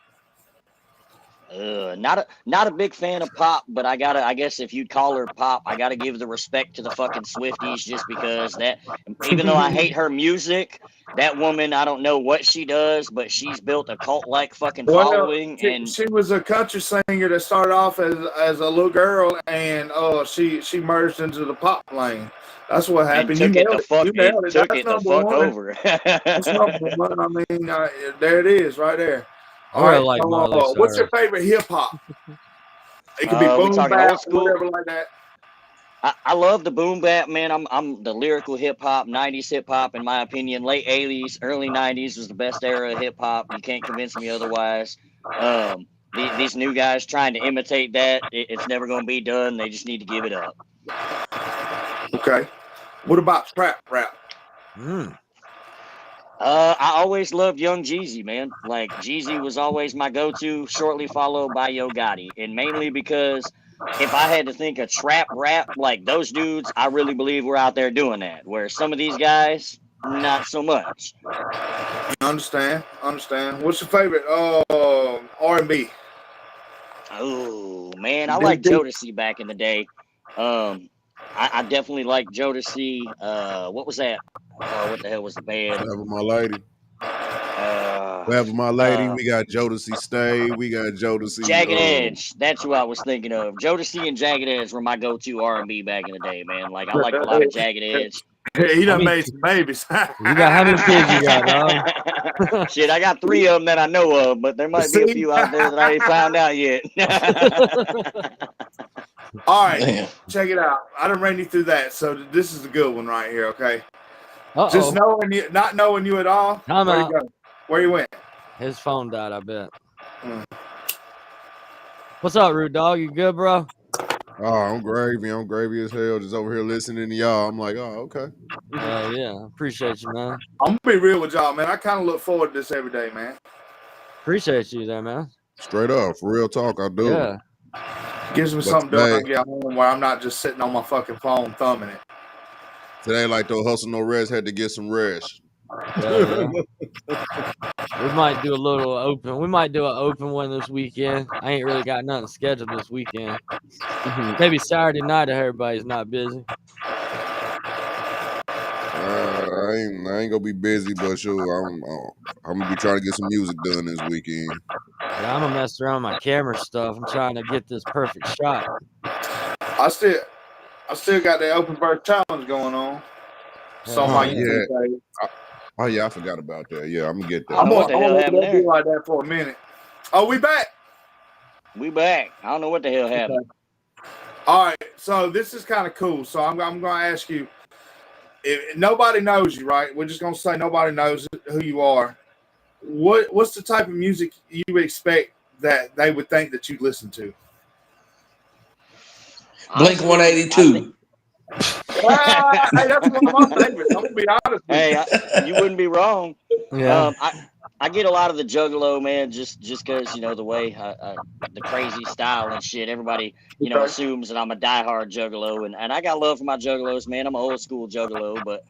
Not a big fan of pop, but I guess if you'd call her pop, I gotta give the respect to the fucking Swifties just because that, even though I hate her music, that woman, I don't know what she does, but she's built a cult-like fucking following.
She was a country singer that started off as a little girl, and she merged into the pop lane. That's what happened.
And took it the fuck over.
That's number one. I mean, there it is, right there.
All right, like
what's your favorite hip hop? It could be boom bap, whatever like that.
I love the boom bap, man. I'm the lyrical hip hop, 90s hip hop, in my opinion. Late 80s, early 90s was the best era of hip hop. You can't convince me otherwise. These new guys trying to imitate that, it's never going to be done. They just need to give it up.
Okay. What about trap rap?
I always loved Young Jeezy, man. Like, Jeezy was always my go-to, shortly followed by Yo Gotti. And mainly because if I had to think of trap rap, like those dudes, I really believe we're out there doing that. Where some of these guys, not so much.
Understand. What's your favorite R&B?
Oh, man, I like Jodeci back in the day. I definitely like Jodeci. What was that? What the hell was the band?
Wherever My Lady. Wherever My Lady. We got Jodeci Stay. We got Jodeci.
Jagged Edge. That's who I was thinking of. Jodeci and Jagged Edge were my go-to R&B back in the day, man. Like, I liked a lot of Jagged Edge.
He done made some babies.
You got how many kids you got, dog?
Shit, I got 3 of them that I know of, but there might be a few out there that I ain't found out yet.
All right, check it out. I done ran you through that, so this is a good one right here, okay? Just not knowing you at all. Where you went?
His phone died, I bet. What's up, Rude Dog? You good, bro?
Oh, I'm gravy as hell. Just over here listening to y'all. I'm like, oh, okay.
Yeah, appreciate you, man.
I'm gonna be real with y'all, man. I kind of look forward to this every day, man.
Appreciate you there, man.
Straight up, for real talk, I do.
Yeah.
Gives me something done when I get home where I'm not just sitting on my fucking phone thumbing it.
Today, like the hustle no rest, had to get some rest.
Yeah. We might do a little open. We might do an open one this weekend. I ain't really got nothing scheduled this weekend. Maybe Saturday night if everybody's not busy.
I ain't gonna be busy, but sure, I'm gonna be trying to get some music done this weekend.
Yeah, I'm gonna mess around with my camera stuff. I'm trying to get this perfect shot.
I still got that open burst challenge going on. So my YouTube page.
Oh yeah, I forgot about that. Yeah, I'm gonna get that.
I don't know what the hell happened there.
Be like that for a minute. Oh, we back.
We back. I don't know what the hell happened.
Okay. All right, so this is kind of cool. So I'm going to ask you. If nobody knows you, right? We're just going to say nobody knows who you are. What's the type of music you would expect that they would think that you listen to?
Blink 182.
Hey, that's one of my favorites. I'm gonna be honest with you.
Hey, you wouldn't be wrong.
Yeah.
I get a lot of the Juggalo, man, just because, you know, the way the crazy style and shit. Everybody, you know, assumes that I'm a diehard Juggalo, and I got love for my Juggalos, man. I'm an old school Juggalo, but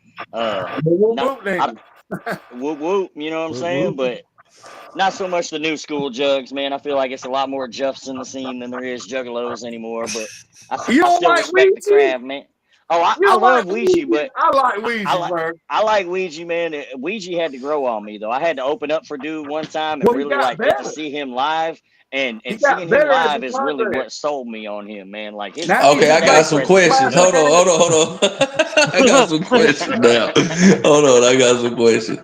whoop whoop, you know what I'm saying? But not so much the new school jugs, man. I feel like it's a lot more Juffs in the scene than there is Juggalos anymore. But I still respect the craft, man. Oh, I love Ouija, but
I like Ouija, bro.
I like Ouija, man. Ouija had to grow on me, though. I had to open up for dude one time and really get to see him live. And seeing him live is really what sold me on him, man. Like,
okay, I got some questions. Hold on. I got some questions now. Hold on, I got some questions.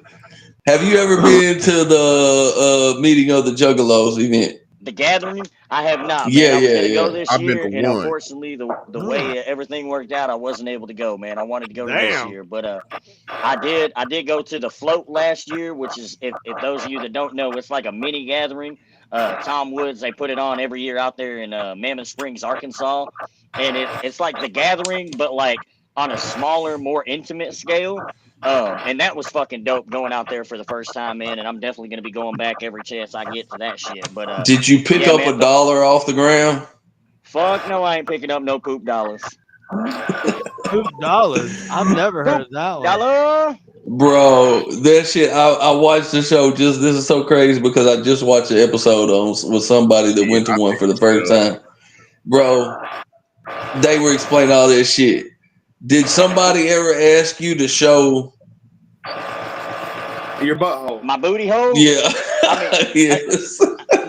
Have you ever been to the meeting of the Juggalos event?
The gathering? I have not. Man.
Yeah,
I was gonna go this year,
been to
and
one.
Unfortunately, the way everything worked out, I wasn't able to go. Man, I wanted to go this year, but I did go to the float last year, which is if those of you that don't know, it's like a mini gathering. Tom Woods, they put it on every year out there in Mammoth Springs, Arkansas, and it's like the gathering, but like on a smaller, more intimate scale. And that was fucking dope going out there for the first time, man. And I'm definitely gonna be going back every chance I get to that shit. But
did you pick up a dollar off the ground?
Fuck no, I ain't picking up no poop dollars.
Poop dollars? I've never heard that one.
Dollar?
Bro, that shit. I watched the show. This is so crazy because I just watched an episode with somebody that went to one for the first time. Bro, they were explaining all this shit. Did somebody ever ask you to show
your butthole?
My booty hole?
Yeah.
I mean,
yes.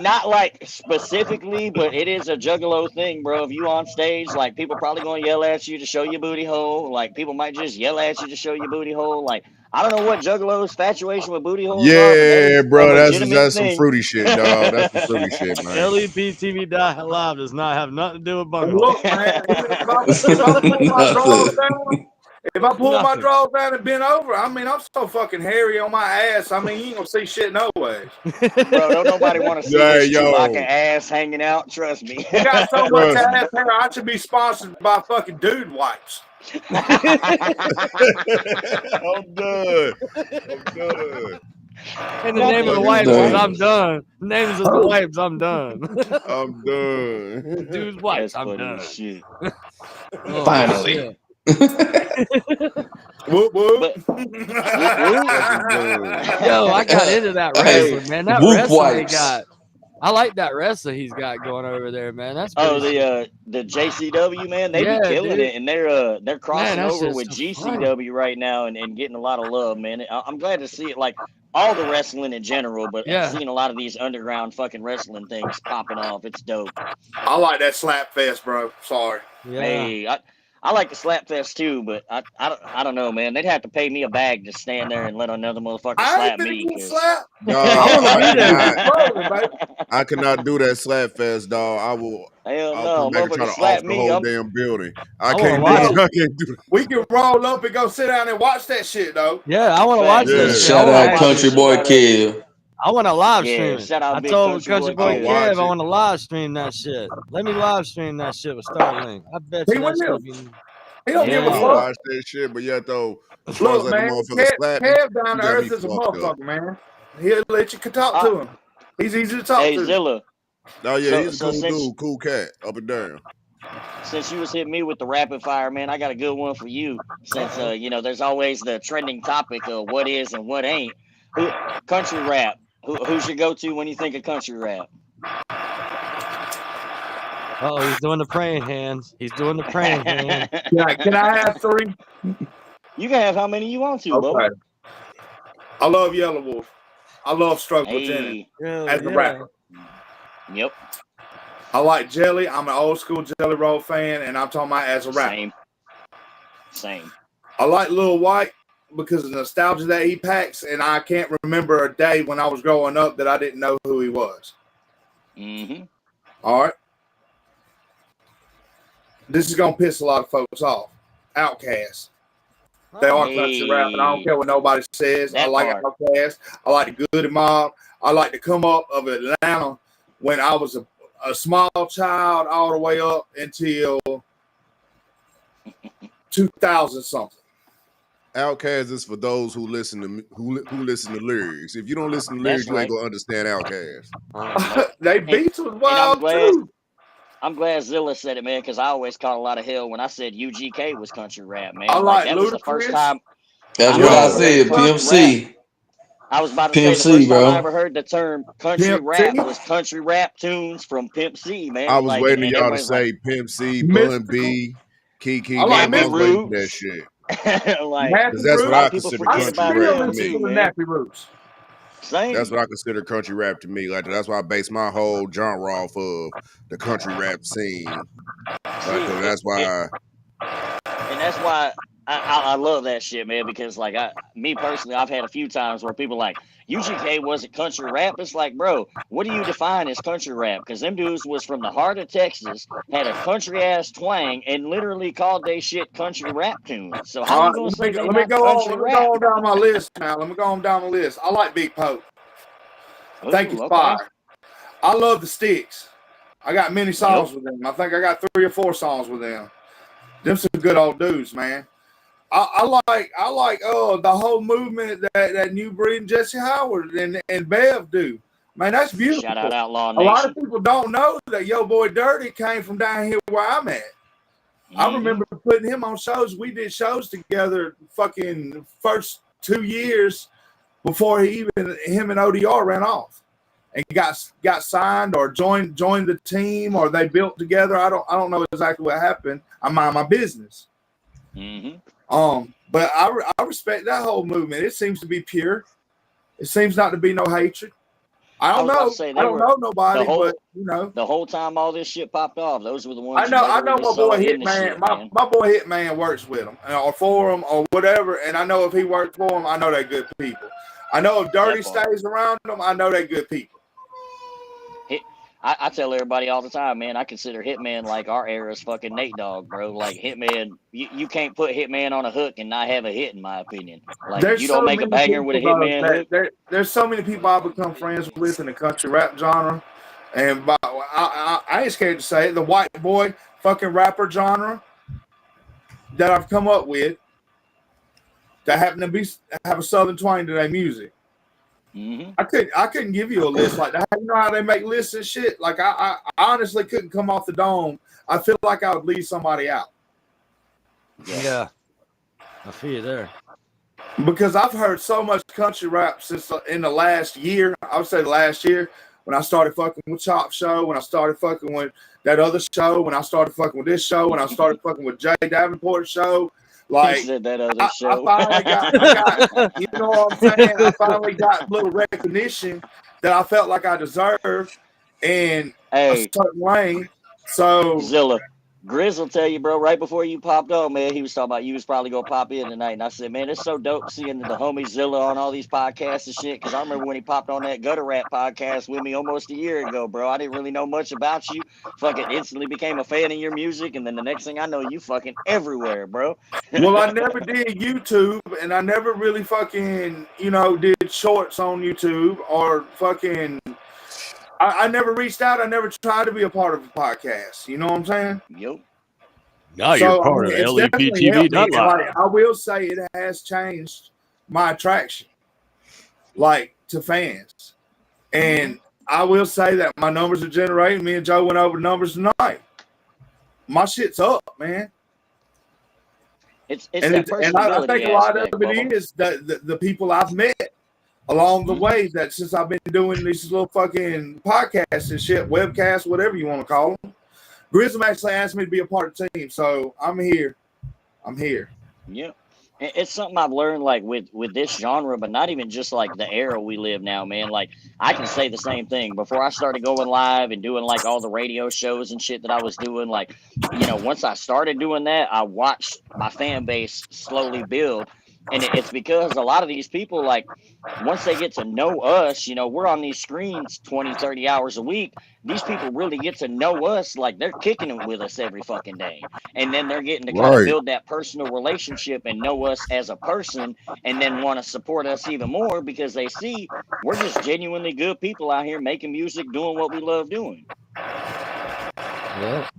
Not like specifically, but it is a Juggalo thing, bro. If you on stage, like people probably gonna yell at you to show your booty hole. Like people might just yell at you to show your booty hole. Like I don't know what Juggalo's infatuation with booty holes are.
Yeah, bro, that's some fruity shit, dog. That's some fruity shit, man.
LEPtv.Live does not have nothing to do with bunghole.
Look, man, if I pull my drawers down and bend over, I mean, I'm so fucking hairy on my ass. I mean, you ain't gonna see shit no way.
Bro, don't nobody want to see this Chewbacca ass hanging out. Trust me.
You got so much ass hair, I should be sponsored by fucking dude wipes.
I'm done.
In the name of the wipes, I'm done. The names of the wipes, I'm done.
I'm done.
Dude's wipes, I'm done.
Shit.
Finally.
Whoop, whoop.
Yo, I got into that wrestling, man. That
whoop
wrestling
wipes.
he got. I like that wrestler he's got going over there, man. That's
the JCW, man. They be killing it, and they're crossing over with GCW right now and getting a lot of love, man. I'm glad to see it, like all the wrestling in general, but seeing a lot of these underground fucking wrestling things popping off. It's dope.
I like that slap fest, bro. Sorry.
Yeah.
Hey, I like the slap fest too, but I don't know, man. They'd have to pay me a bag to stand there and let another motherfucker slap me.
No, I cannot do that slap fest, dog. I will.
Hell
I'll
no,
come back and try to
slap
off the
me.
whole damn building. I
can't
do that.
We can roll up and go sit down and watch that shit, though.
Yeah, I want to watch this.
Shout out Country Boy Kev.
I want to live stream.
Shout out
I
Big
told Country Boy Kev I
it.
want to live stream that shit. Let me live stream that shit with Starlink. I bet you that's gonna be.
He don't give a fuck.
Watch that shit, but yet though, as far as
Look,
like
man,
the motherfucker slap me,
Kev down to
you gotta
earth
be
is a
fucked
motherfucker,
up.
man. He'll let you talk to him. He's easy to talk to.
Hey, Zilla.
Oh yeah, he's a cool
since,
dude, cool cat, up and down.
Since you was hitting me with the rapid fire, man, I got a good one for you. Since you know, there's always the trending topic of what is and what ain't. Country rap. Who's your go-to when you think of country rap?
Oh, he's doing the praying hands. He's doing the praying hands.
Can I have three?
You can have how many you want to,
Okay.
Bo.
I love Yellow Wolf. I love Struggle Jennings
Hey.
as a rapper.
Yep.
I like Jelly. I'm an old school Jelly Roll fan, and I'm talking about as a rapper.
Same.
I like Lil White because of the nostalgia that he packs, and I can't remember a day when I was growing up that I didn't know who he was.
Mm-hmm.
All right. This is gonna piss a lot of folks off. Outkast. They are country rap, and I don't care what nobody says. I like Outkast. I like the Goody Mob. I like to come up of Atlanta when I was a small child all the way up until 2000 something.
Outkast is for those who listen to who listen to lyrics. If you don't listen to lyrics, you ain't gonna understand Outkast.
They beats was wild too.
I'm glad Zilla said it, man, because I always caught a lot of hell when I said UGK was country rap, man.
I like
that was the first time.
That's what I said. Pimp C.
I was about to say the first time I ever heard the term country rap was country rap tunes from Pimp C, man.
I was waiting for y'all to say Pimp C, Bun B, Kiki. I was waiting for that shit. Because that's what I consider country rap to me.
Nappy Roots.
Same.
That's what I consider country rap to me. Like that's why I base my whole genre off of the country rap scene. That's why.
And that's why I love that shit, man. Because like me personally, I've had a few times where people like UGK wasn't country rap. It's like, bro, what do you define as country rap? Because them dudes was from the heart of Texas, had a country ass twang, and literally called they shit country rap tunes. So how you gonna say they not country rap?
Let me go on down my list now. Let me go on down my list. I like Big Pope. Thank you, Fire. I love the Sticks. I got many songs with them. I think I got 3 or 4 songs with them. Them some good old dudes, man. I like the whole movement that New Breed and Jesse Howard and Bev do. Man, that's beautiful.
Shout out Outlaw Nation.
A lot of people don't know that Yo Boy Dirty came from down here where I'm at. Mm-hmm. I remember putting him on shows. We did shows together fucking first 2 years before him and ODR ran off and got signed or joined the team or they built together. I don't know exactly what happened. I mind my business.
Mm-hmm.
But I respect that whole movement. It seems to be pure. It seems not to be no hatred. I don't know. I don't know nobody, but you know,
the whole time all this shit popped off, those were the ones.
I know my boy Hitman. My boy Hitman works with them or for them or whatever. And I know if he works for them, I know they're good people. I know if Dirty stays around them, I know they're good people.
I tell everybody all the time, man, I consider Hitman like our era's fucking Nate Dogg, bro. Like Hitman, you can't put Hitman on a hook and not have a hit, in my opinion. Like you don't make a banger with a Hitman hook.
There's so many people I've become friends with in the country rap genre. And I ain't scared to say it, the white boy fucking rapper genre that I've come up with that happen to have a southern twang to their music.
Mm-hmm.
I couldn't give you a list like that. You know how they make lists and shit? Like I honestly couldn't come off the dome. I feel like I would leave somebody out.
Yeah. I feel you there.
Because I've heard so much country rap since in the last year. I would say the last year when I started fucking with Chop Show, when I started fucking with that other show, when I started fucking with this show, when I started fucking with Jay Davenport's show. Like
that other show.
I finally got, you know what I'm saying? I finally got a little recognition that I felt like I deserved in a certain lane. So
Zilla, Grizz will tell you, bro, right before you popped on, man, he was talking about you was probably gonna pop in tonight. And I said, man, it's so dope seeing the homie Zilla on all these podcasts and shit. Cause I remember when he popped on that Gutter Rap podcast with me almost a year ago, bro. I didn't really know much about you. Fucking instantly became a fan of your music, and then the next thing I know, you fucking everywhere, bro.
Well, I never did YouTube, and I never really fucking, did shorts on YouTube or fucking. I never reached out. I never tried to be a part of a podcast. You know what I'm saying?
Yep.
Now you're part of LEPtv.Live.
Like, I will say it has changed my attraction, like, to fans. And I will say that my numbers are generating. Me and Joe went over numbers tonight. My shit's up, man.
I think
a lot of it is the people I've met along the way that since I've been doing these little fucking podcasts and shit, webcasts, whatever you want to call them. Grism actually asked me to be a part of the team, so I'm here.
Yeah. It's something I've learned, like with this genre, but not even just like the era we live now, man. Like I can say the same thing. Before I started going live and doing like all the radio shows and shit that I was doing, like, you know, once I started doing that, I watched my fan base slowly build. And it's because a lot of these people, like, once they get to know us, you know, we're on these screens 20, 30 hours a week. These people really get to know us, like they're kicking it with us every fucking day. And then they're getting to kind of
Right.
build that personal relationship and know us as a person, and then want to support us even more because they see we're just genuinely good people out here making music, doing what we love doing.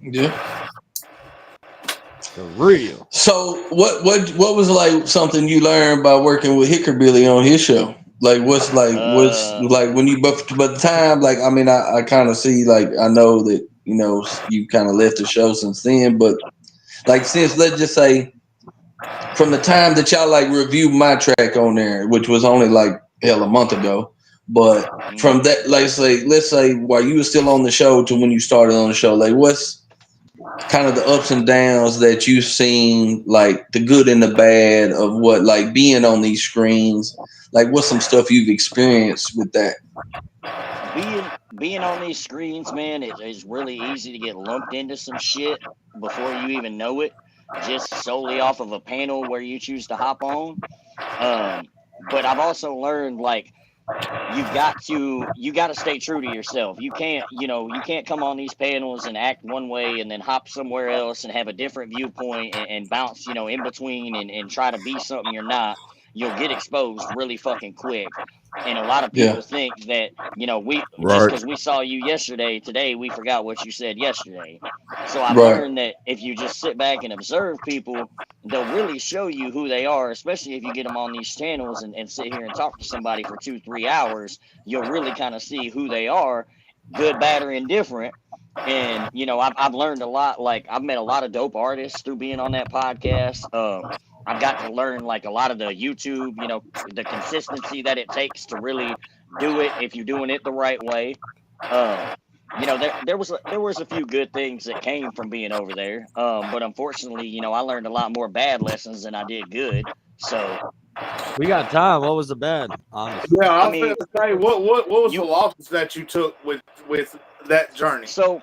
Yeah.
For real.
So what was like something you learned by working with Hickerbilly on his show? Like what's like when you but the time, like I mean I kind of see, like I know that, you know, you kind of left the show since then, but like since, let's just say, from the time that y'all like reviewed my track on there, which was only like hell a month ago, but from that, like let's say while you were still on the show to when you started on the show, like what's kind of the ups and downs that you've seen, like the good and the bad of what, like being on these screens, like what's some stuff you've experienced with that?
Being on these screens, man, it's really easy to get lumped into some shit before you even know it, just solely off of a panel where you choose to hop on. But I've also learned, like, you got to stay true to yourself. You can't come on these panels and act one way and then hop somewhere else and have a different viewpoint and bounce, you know, in between and try to be something you're not. You'll get exposed really fucking quick. And a lot of people think that, you know, just because we saw you yesterday, today we forgot what you said yesterday. So I've learned that if you just sit back and observe people, they'll really show you who they are, especially if you get them on these channels and sit here and talk to somebody for 2-3 hours. You'll really kind of see who they are, good, bad, or indifferent. And, you know, I've learned a lot. Like, I've met a lot of dope artists through being on that podcast. I've got to learn, like, a lot of the YouTube, you know, the consistency that it takes to really do it if you're doing it the right way. You know, there was a few good things that came from being over there. But unfortunately, you know, I learned a lot more bad lessons than I did good. So
we got time. What was the bad? Honestly.
Yeah, I was going to say, what was the losses that you took with that journey?
So,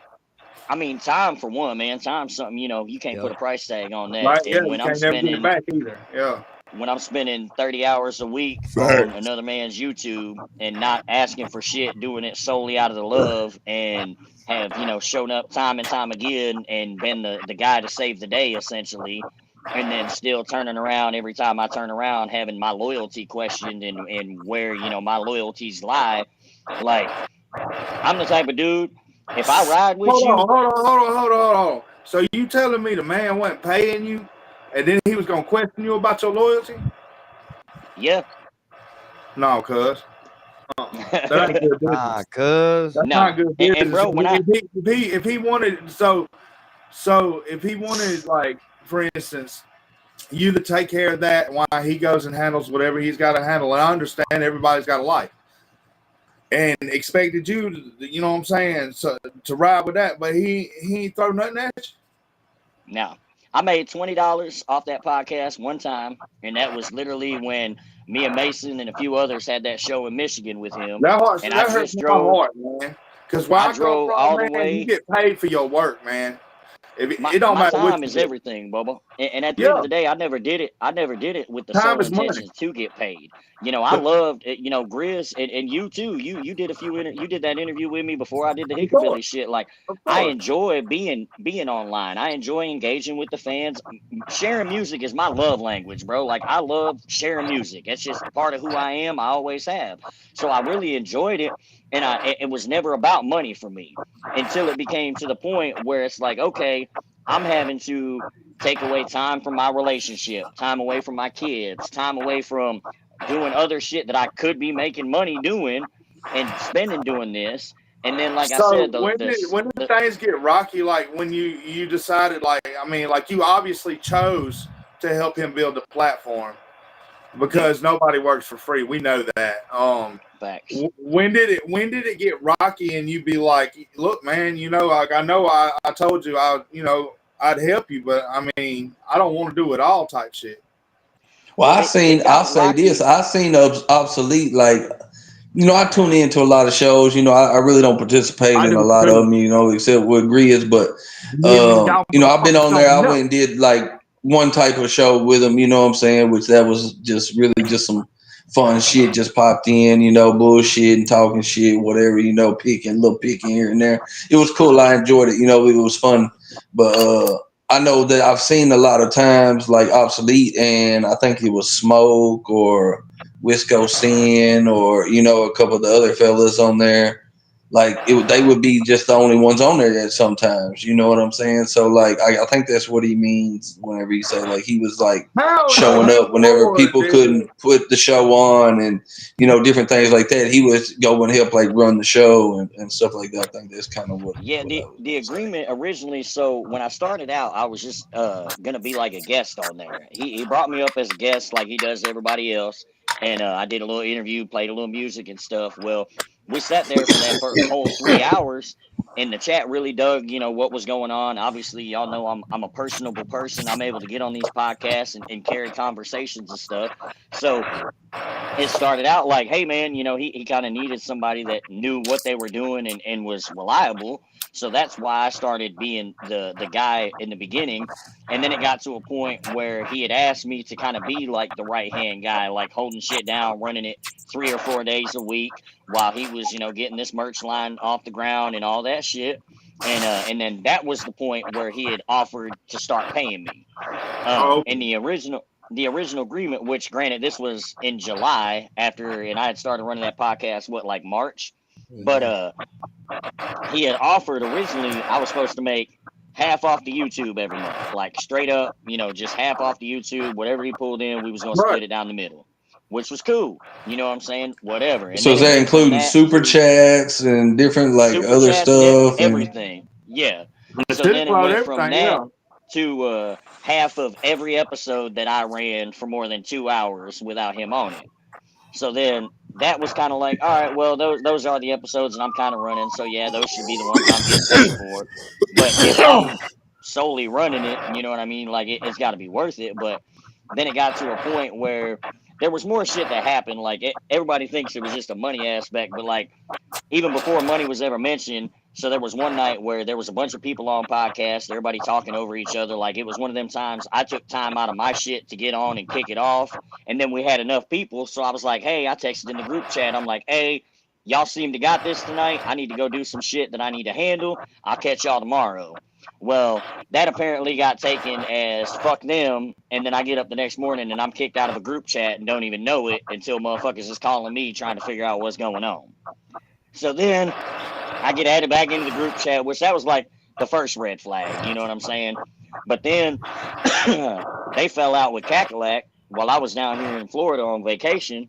I mean, time for one, man. Time's something, you know, you can't put a price tag on that.
Right,
and when I'm spending
back either. Yeah.
When I'm spending 30 hours a week on another man's YouTube and not asking for shit, doing it solely out of the love, and have, you know, shown up time and time again and been the guy to save the day, essentially, and then still turning around every time I turn around, having my loyalty questioned and where, you know, my loyalties lie. Like, I'm the type of dude, if I ride with you...
Hold on. So you telling me the man wasn't paying you, and then he was going to question you about your loyalty?
Yeah.
No, cuz. That ain't good business.
Cuz.
That's not good business.
And bro, when
if he wanted, so if he wanted, like, for instance, you to take care of that while he goes and handles whatever he's got to handle, and I understand everybody's got a life, and expected you to, you know what I'm saying, so, to ride with that, but he ain't throw nothing at you?
No. I made $20 off that podcast one time, and that was literally when me and Mason and a few others had that show in Michigan with him.
That
I
hurts
just drove,
my heart, man. Because when I
drove all the way.
You get paid for your work, man. It don't
my
matter
time
what
is everything, Bubba. And at the end of the day, I never did it with the
time
sole intention to get paid. You know, I loved it, you know, Grizz, and you too. You did you did that interview with me before I did the Hickerbilly shit. Like, I enjoy being online. I enjoy engaging with the fans. Sharing music is my love language, bro. Like, I love sharing music. It's just part of who I am. I always have. So I really enjoyed it. And it was never about money for me until it became to the point where it's like, okay, I'm having to take away time from my relationship, time away from my kids, time away from doing other shit that I could be making money doing and spending doing this. And then, like I said,
when did things get rocky? Like, when you decided, like, I mean, like, you obviously chose to help him build the platform because nobody works for free. We know that.
Facts.
When did it get rocky and you be like, look, man, you know, like, I know I told you I'd help you, but I mean, I don't want to do it all type shit.
Well, I'll say this. I seen obsolete, like, I tune into a lot of shows. I really don't participate in a lot of them, except with Griz. But, I've been on there. I went and did like one type of show with them, you know what I'm saying? Which that was just really just some fun shit, just popped in, bullshit and talking shit, whatever, picking here and there. It was cool. I enjoyed it. It was fun. But, I know that I've seen a lot of times like Obsolete, and I think it was Smoke or Wisco Sin or a couple of the other fellas on there. Like they would be just the only ones on there sometimes. You know what I'm saying? So like I think that's what he means whenever he say like he was like showing up whenever people couldn't put the show on and different things like that. He would go and help like run the show and stuff like that. I think that's kind of what.
Yeah, the agreement originally. So when I started out, I was just gonna be like a guest on there. He brought me up as a guest like he does everybody else, and I did a little interview, played a little music and stuff. Well, we sat there for that whole 3 hours, and the chat really dug, what was going on. Obviously, y'all know I'm a personable person. I'm able to get on these podcasts and carry conversations and stuff. So it started out like, hey man, he kind of needed somebody that knew what they were doing and was reliable. So that's why I started being the guy in the beginning. And then it got to a point where he had asked me to kind of be like the right hand guy, like holding shit down, running it 3 or 4 days a week while he was, getting this merch line off the ground and all that shit. And then that was the point where he had offered to start paying me. And the original agreement, which granted this was in July and I had started running that podcast, like March, but he had offered originally I was supposed to make half off the YouTube every month, like straight up, just half off the YouTube, whatever he pulled in, we was going to split it down the middle, which was cool. You know what I'm saying? Whatever. And
so is that including super chats and different like other stuff?
Everything. Yeah. So then it went from that to half of every episode that I ran for more than 2 hours without him on it. So then that was kind of like, all right, well, those are the episodes that I'm kind of running. So yeah, those should be the ones I'm getting paid for. But if I'm solely running it, you know what I mean? Like it's got to be worth it. But then it got to a point where there was more shit that happened. Like everybody thinks it was just a money aspect, but like even before money was ever mentioned. So there was one night where there was a bunch of people on podcasts, everybody talking over each other. Like it was one of them times I took time out of my shit to get on and kick it off. And then we had enough people. So I was like, hey, I texted in the group chat. I'm like, hey, y'all seem to got this tonight. I need to go do some shit that I need to handle. I'll catch y'all tomorrow. Well, that apparently got taken as fuck them. And then I get up the next morning and I'm kicked out of a group chat and don't even know it until motherfuckers is calling me trying to figure out what's going on. So then I get added back into the group chat, which that was like the first red flag, you know what I'm saying? But then they fell out with Cackalack while I was down here in Florida on vacation.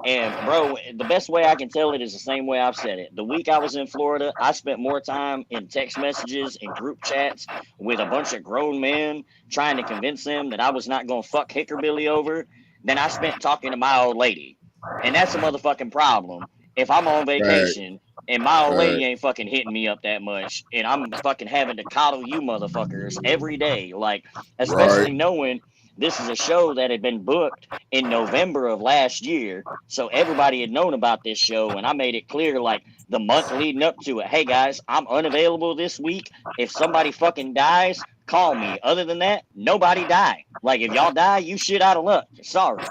And bro, the best way I can tell it is the same way I've said it. The week I was in Florida, I spent more time in text messages and group chats with a bunch of grown men trying to convince them that I was not going to fuck Hickerbilly over than I spent talking to my old lady. And that's a motherfucking problem. If I'm on vacation and my old lady ain't fucking hitting me up that much and I'm fucking having to coddle you motherfuckers every day, like, especially knowing this is a show that had been booked in November of last year. So everybody had known about this show and I made it clear like the month leading up to it. Hey guys, I'm unavailable this week. If somebody fucking dies, call me. Other than that, nobody die. Like if y'all die, you shit out of luck. Sorry.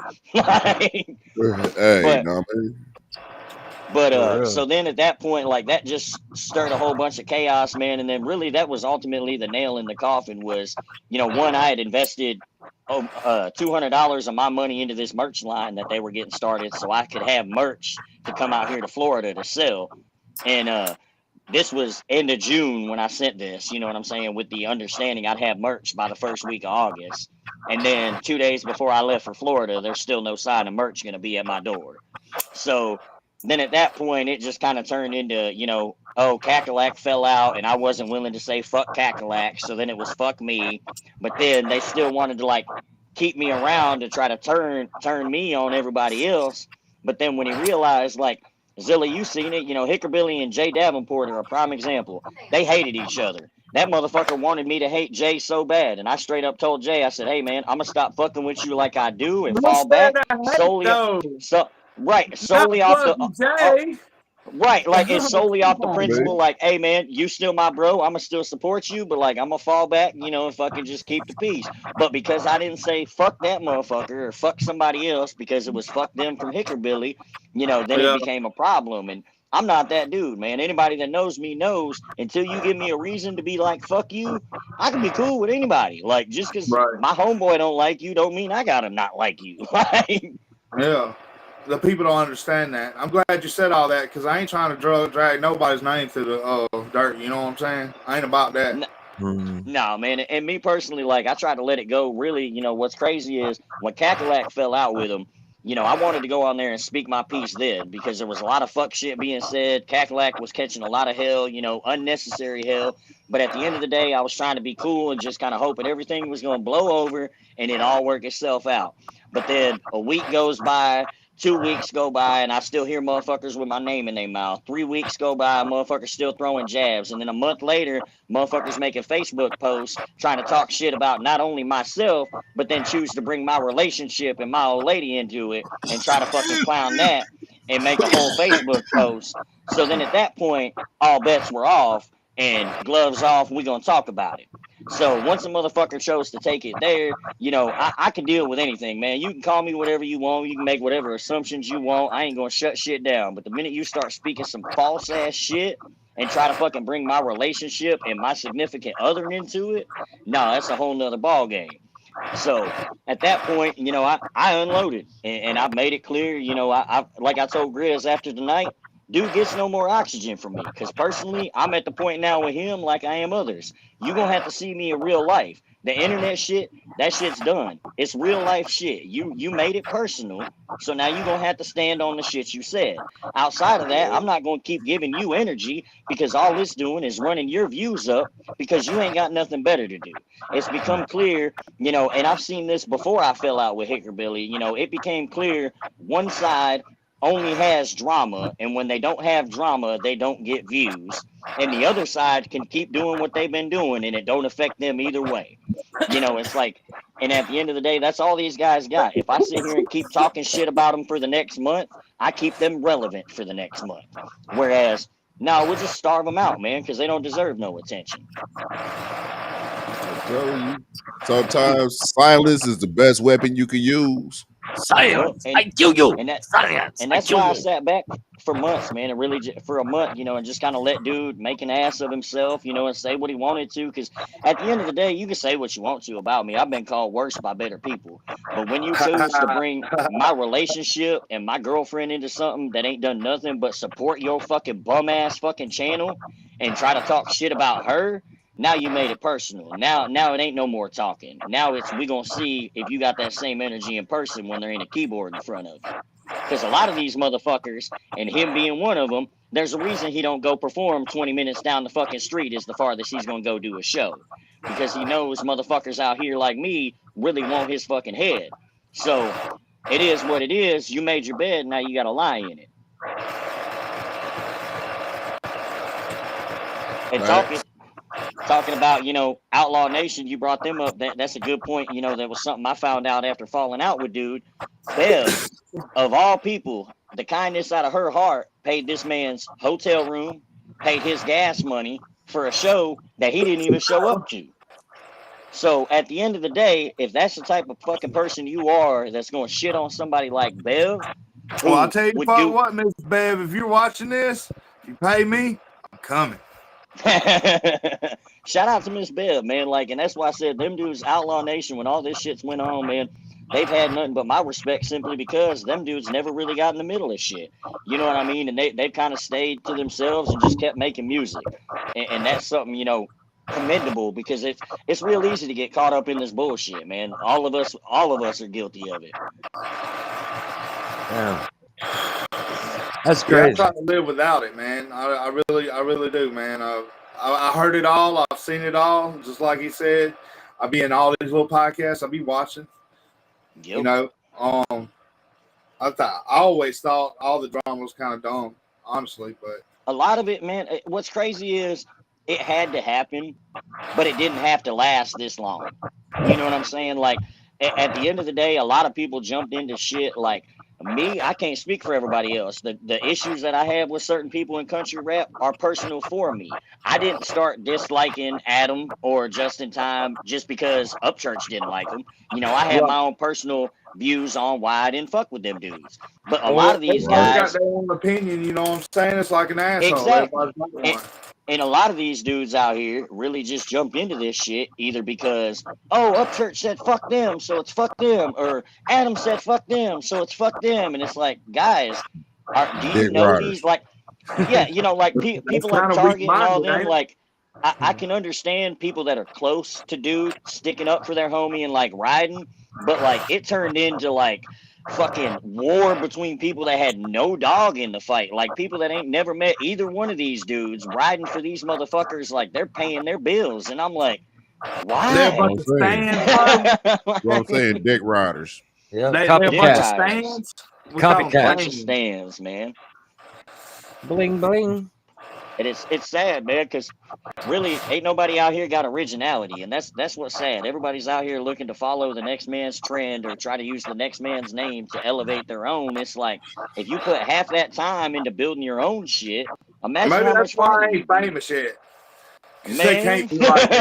But so then at that point, like that just stirred a whole bunch of chaos, man. And then really that was ultimately the nail in the coffin was, one, I had invested $200 of my money into this merch line that they were getting started so I could have merch to come out here to Florida to sell. And this was end of June when I sent this, you know what I'm saying, with the understanding I'd have merch by the first week of August. And then 2 days before I left for Florida, there's still no sign of merch going to be at my door. So then at that point, it just kind of turned into, Cackalack fell out and I wasn't willing to say fuck Cackalack. So then it was fuck me. But then they still wanted to like keep me around to try to turn me on everybody else. But then when he realized like, Zilla, you seen it, Hickerbilly and Jay Davenport are a prime example. They hated each other. that motherfucker wanted me to hate Jay so bad, and I straight up told Jay, I said, "Hey man, I'm gonna stop fucking with you like I do and fall back solely solely off the right, like it's solely off the principle, like, hey man, you still my bro, I'ma still support you, but like I'm gonna fall back, you know, and fucking just keep the peace. But because I didn't say fuck that motherfucker or fuck somebody else because it was fuck them from Hickerbilly, you know, then it became a problem. And I'm not that dude, man. Anybody that knows me knows until you give me a reason to be like fuck you, I can be cool with anybody. Like just because my homeboy don't like you don't mean I gotta not like you.
Yeah. The people don't understand that. I'm glad you said all that because I ain't trying to drag nobody's name through the dirt. You know what I'm saying? I ain't about that.
No, man. And me personally, like, I tried to let it go. Really, you know, what's crazy is when Cackalack fell out with him, you know, I wanted to go on there and speak my piece then because there was a lot of fuck shit being said. Cackalack was catching a lot of hell, you know, unnecessary hell. But at the end of the day, I was trying to be cool and just kind of hoping everything was going to blow over and it all work itself out. But then a week goes by, 2 weeks go by, and I still hear motherfuckers with my name in their mouth. 3 weeks go by, motherfuckers still throwing jabs. And then a month later, motherfuckers making Facebook posts trying to talk shit about not only myself, but then choose to bring my relationship and my old lady into it and try to fucking clown that and make a whole Facebook post. So then at that point, all bets were off and gloves off, we gonna talk about it. So once a motherfucker chose to take it there, you know, I can deal with anything, man. You can call me whatever you want. You can make whatever assumptions you want. I ain't going to shut shit down. But the minute you start speaking some false ass shit and try to fucking bring my relationship and my significant other into it, no, that's a whole nother ball game. So at that point, you know, I unloaded and I made it clear, you know, I like I told Grizz after tonight, dude gets no more oxygen from me because personally, I'm at the point now with him like I am others. You're going to have to see me in real life. The internet shit, that shit's done. It's real life shit. You made it personal, so now you're going to have to stand on the shit you said. Outside of that, I'm not going to keep giving you energy because all it's doing is running your views up because you ain't got nothing better to do. It's become clear, you know, and I've seen this before I fell out with Hickerbilly. You know, it became clear one side only has drama, and when they don't have drama, they don't get views. And the other side can keep doing what they've been doing, and it don't affect them either way. You know, it's like, and at the end of the day, that's all these guys got. If I sit here and keep talking shit about them for the next month, I keep them relevant for the next month. Whereas, no, we'll just starve them out, man, because they don't deserve no attention.
I'm telling you, sometimes silence is the best weapon you can use.
Science, I kill you.
And that,
Science,
and that's why I sat back for months, man, and really for a month, you know, and just kind of let dude make an ass of himself, you know, and say what he wanted to. Because at the end of the day, you can say what you want to about me. I've been called worse by better people. But when you choose to bring my relationship and my girlfriend into something that ain't done nothing but support your fucking bum ass fucking channel and try to talk shit about her, now you made it personal. Now it ain't no more talking. Now it's we gonna see if you got that same energy in person when they're in a keyboard in front of you. Because a lot of these motherfuckers, and him being one of them, there's a reason he don't go perform 20 minutes down the fucking street is the farthest he's gonna go do a show. Because he knows motherfuckers out here like me really want his fucking head. So it is what it is. You made your bed, now you gotta lie in it. And talking about, you know, Outlaw Nation, you brought them up. That's a good point. You know, that was something I found out after falling out with dude. Bev, of all people, the kindness out of her heart paid this man's hotel room, paid his gas money for a show that he didn't even show up to. So at the end of the day, if that's the type of fucking person you are that's going to shit on somebody like Bev,
well, I'll tell you what, Miss Bev, if you're watching this, if you pay me, I'm coming.
Shout out to Miss Bev, man. Like, and that's why I said them dudes, Outlaw Nation, when all this shit's went on, man, they've had nothing but my respect simply because them dudes never really got in the middle of shit. You know what I mean? And they kind of stayed to themselves and just kept making music. And that's something, you know, commendable because it's real easy to get caught up in this bullshit, man. All of us are guilty of it.
Yeah. That's crazy.
Yeah, I try to live without it, man. I really do, man. I heard it all. I've seen it all. Just like he said, I be in all these little podcasts. I be watching. Yep. You know, I always thought all the drama was kind of dumb, honestly. But
a lot of it, man. What's crazy is it had to happen, but it didn't have to last this long. You know what I'm saying? Like at the end of the day, a lot of people jumped into shit. Like me, I can't speak for everybody else. The issues that I have with certain people in country rap are personal for me. I didn't start disliking Adam or Just in Time just because Upchurch didn't like them. You know, I have my own personal views on why I didn't fuck with them dudes. But a lot of these guys
got their own opinion, you know what I'm saying? It's like an asshole.
Exactly. And a lot of these dudes out here really just jump into this shit either because, oh, Upchurch said fuck them, so it's fuck them, or Adam said fuck them, so it's fuck them. And it's like, guys, do you know these? Like, yeah, you know, like people like Target and all them, like, I can understand people that are close to dude sticking up for their homie and like riding, but like it turned into like fucking war between people that had no dog in the fight, like people that ain't never met either one of these dudes riding for these motherfuckers like they're paying their bills, and I'm like, why?
They're a bunch of stands, what I'm saying, dick riders.
Yeah,
copycats. Bunch of stands, man.
Bling bling.
And it's sad, man, because really ain't nobody out here got originality, and that's what's sad. Everybody's out here looking to follow the next man's trend or try to use the next man's name to elevate their own. It's like if you put half that time into building your own shit, imagine
maybe
how
that's
much
why I
money
ain't famous yet.
Man.
They can't be like me.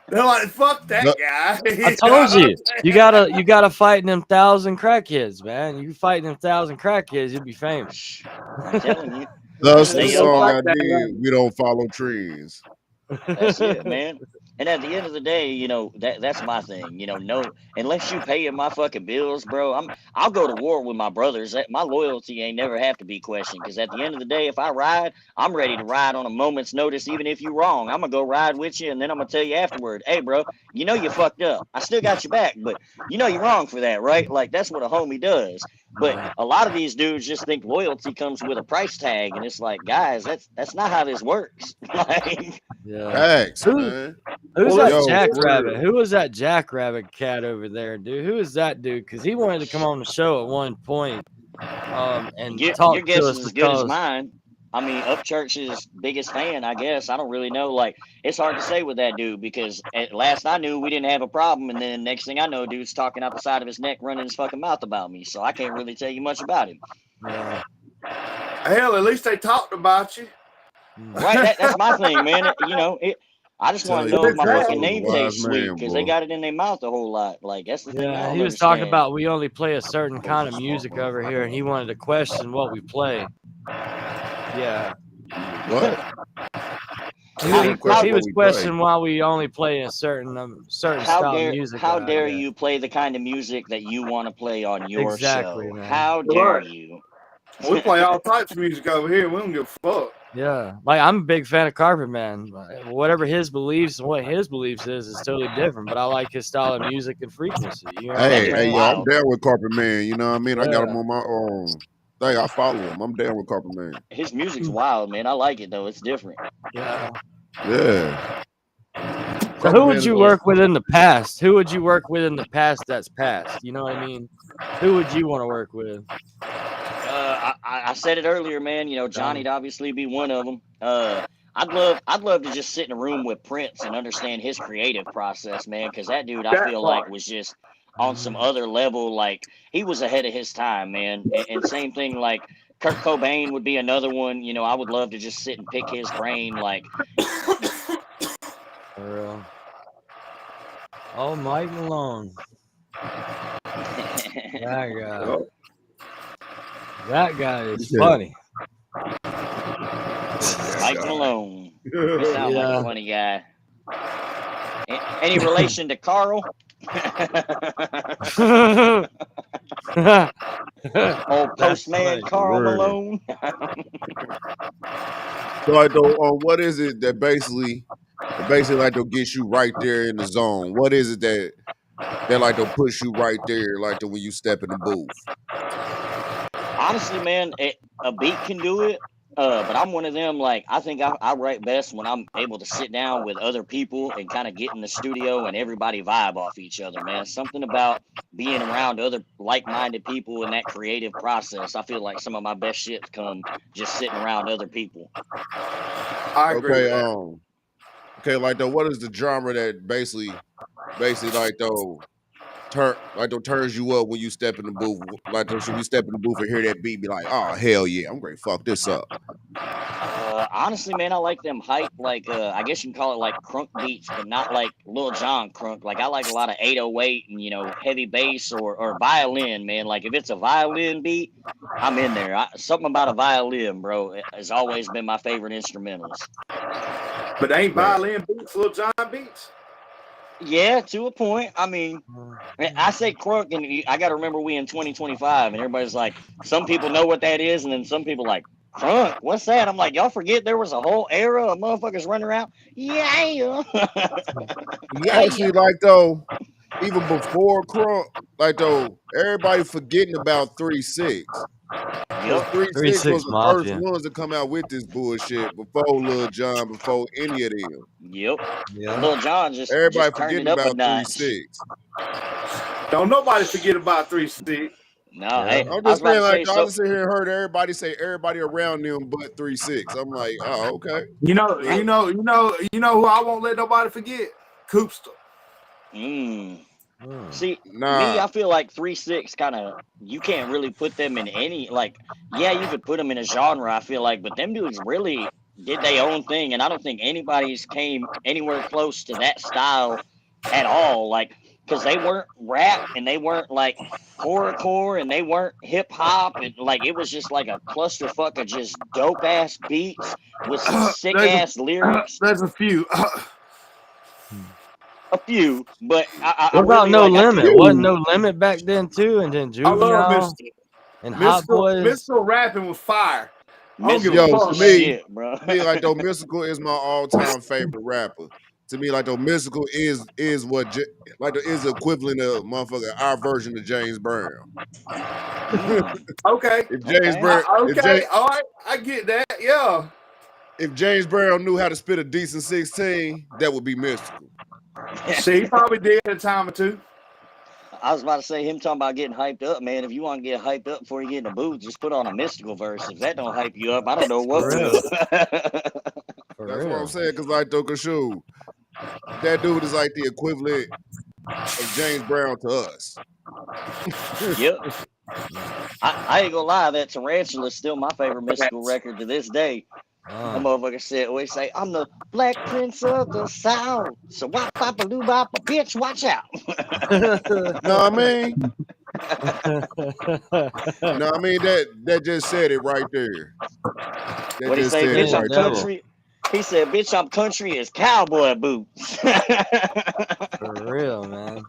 They're like, fuck that guy.
I told you, you gotta fight them 1,000 crackheads, man. You fighting them 1,000 crackheads, you'll be famous.
I'm telling you.
That's the song I did. We don't follow trends.
That's it, man. And at the end of the day, you know, that's my thing. You know, no, unless you paying my fucking bills, bro, I'll go to war with my brothers. My loyalty ain't never have to be questioned. Because at the end of the day, if I ride, I'm ready to ride on a moment's notice, even if you're wrong. I'm gonna go ride with you, and then I'm gonna tell you afterward, hey, bro, you know you fucked up. I still got your back, but you know you're wrong for that, right? Like that's what a homie does. But a lot of these dudes just think loyalty comes with a price tag, and it's like, guys, that's not how this works. Like,
Facts, man.
Who's that Jackrabbit? Who was that Jackrabbit cat over there, dude? Who is that dude? Because he wanted to come on the show at one point and talk
your guess
to
is
us
as good as mine. I mean, Upchurch's biggest fan, I guess. I don't really know. Like, it's hard to say with that dude because at last I knew we didn't have a problem, and then next thing I know, dude's talking out the side of his neck, running his fucking mouth about me. So I can't really tell you much about him.
Yeah.
Hell, at least they talked about you.
Right, that's my thing, man. You know, I just want to know if my fucking name tastes sweet because they got it in their mouth a whole lot. Like that's the thing.
Yeah, he was talking about we only play a certain kind of music over here, and he wanted to question what we play. Yeah.
What?
He was questioning why we only play a certain style of music.
How dare you play the kind of music that you want to play on your show? Man. How dare you?
We play all types of music over here. We don't give a fuck.
Yeah, like I'm a big fan of Carpet Man. Whatever his beliefs and what his beliefs is totally different. But I like his style of music and frequency. You know
hey, yo, I'm down with Carpet Man. You know what I mean? Yeah. I got him on my own thing. I follow him. I'm down with Carpet Man.
His music's wild, man. I like it though. It's different.
Yeah.
Yeah.
So who would you work with in the past? Who would you work with in the past that's past? You know what I mean? Who would you want to work with?
I said it earlier, man. You know, Johnny'd obviously be one of them. I'd love to just sit in a room with Prince and understand his creative process, man. Because that dude, I feel like, was just on some other level. Like he was ahead of his time, man. And same thing, like Kurt Cobain would be another one. You know, I would love to just sit and pick his brain, like.
For real. Oh, Mike Malone. That guy is funny.
Mike Malone. He sounds like a funny guy. Any relation to Carl? Old postman Carl Malone.
So like, what is it that basically like to get you right there in the zone? What is it that like to push you right there, like when you step in the booth?
Honestly, man, a beat can do it. But I'm one of them, like, I think I write best when I'm able to sit down with other people and kind of get in the studio and everybody vibe off each other, man. Something about being around other like-minded people in that creative process. I feel like some of my best shit come just sitting around other people.
I agree with that.
Okay, like though, what is the genre that basically like though turns you up when you step in the booth? Like though, should we step in the booth and hear that beat, be like, oh hell yeah, I'm ready to fuck this up.
Honestly, man, I like them hype, like I guess you can call it like crunk beats, but not like Lil Jon crunk. Like I like a lot of 808 and heavy bass or violin, man. Like if it's a violin beat, I'm in there. Something about a violin, bro, has always been my favorite instrumentals.
But they ain't violin beats, Lil Jon beats.
Yeah, to a point. I mean, I say crunk, and I got to remember we in 2025, and everybody's like, some people know what that is, and then some people like, crunk, what's that? I'm like, y'all forget there was a whole era of motherfuckers running around. Yeah.
Actually, like though, even before crunk, like though, everybody forgetting about 3-6. Because 3-6 was the first ones to come out with this bullshit before Lil Jon, before any of them.
Yep. Lil Jon just
everybody
forgetting
about 3-6.
Don't nobody forget about 3-6.
No, hey,
I'm just saying, like, I just sit here and heard everybody say everybody around them but 3-6. I'm like, oh, okay.
You know who I won't let nobody forget? Coopster.
See, me, I feel like 3-6 kind of, you can't really put them in any, like, yeah, you could put them in a genre, I feel like, but them dudes really did their own thing, and I don't think anybody's came anywhere close to that style at all, like, because they weren't rap, and they weren't, like, horrorcore, and they weren't hip-hop, and, like, it was just, like, a clusterfuck of just dope-ass beats with some sick-ass lyrics.
There's a few.
A few, but
what about No Limit? Wasn't No Limit back then too? And then Juvenile and Hot Boys.
Mystical rapping was fire.
To me, like though, Mystical is my all-time favorite rapper. To me, like though, Mystical is what like is the equivalent of motherfucker our version of James Brown.
Okay.
If James Brown,
all right, I get that. Yeah.
If James Brown knew how to spit a decent 16, that would be Mystical.
See, he probably did a time or two.
I was about to say, him talking about getting hyped up, man. If you want to get hyped up before you get in the booth, just put on a Mystical verse. If that don't hype you up, I don't know what will.
That's what I'm saying, because like Dokashu, that dude is like the equivalent of James Brown to us.
Yep. I ain't gonna lie, that Tarantula is still my favorite Mystical record to this day. The motherfucker said, always say, I'm the Black Prince of the South. So wop pop a loo bop a bitch, watch out.
Know what I mean? No, I mean that just said it right there.
What he say, bitch, I'm country. He said, bitch, I'm country as cowboy boots.
For real, man.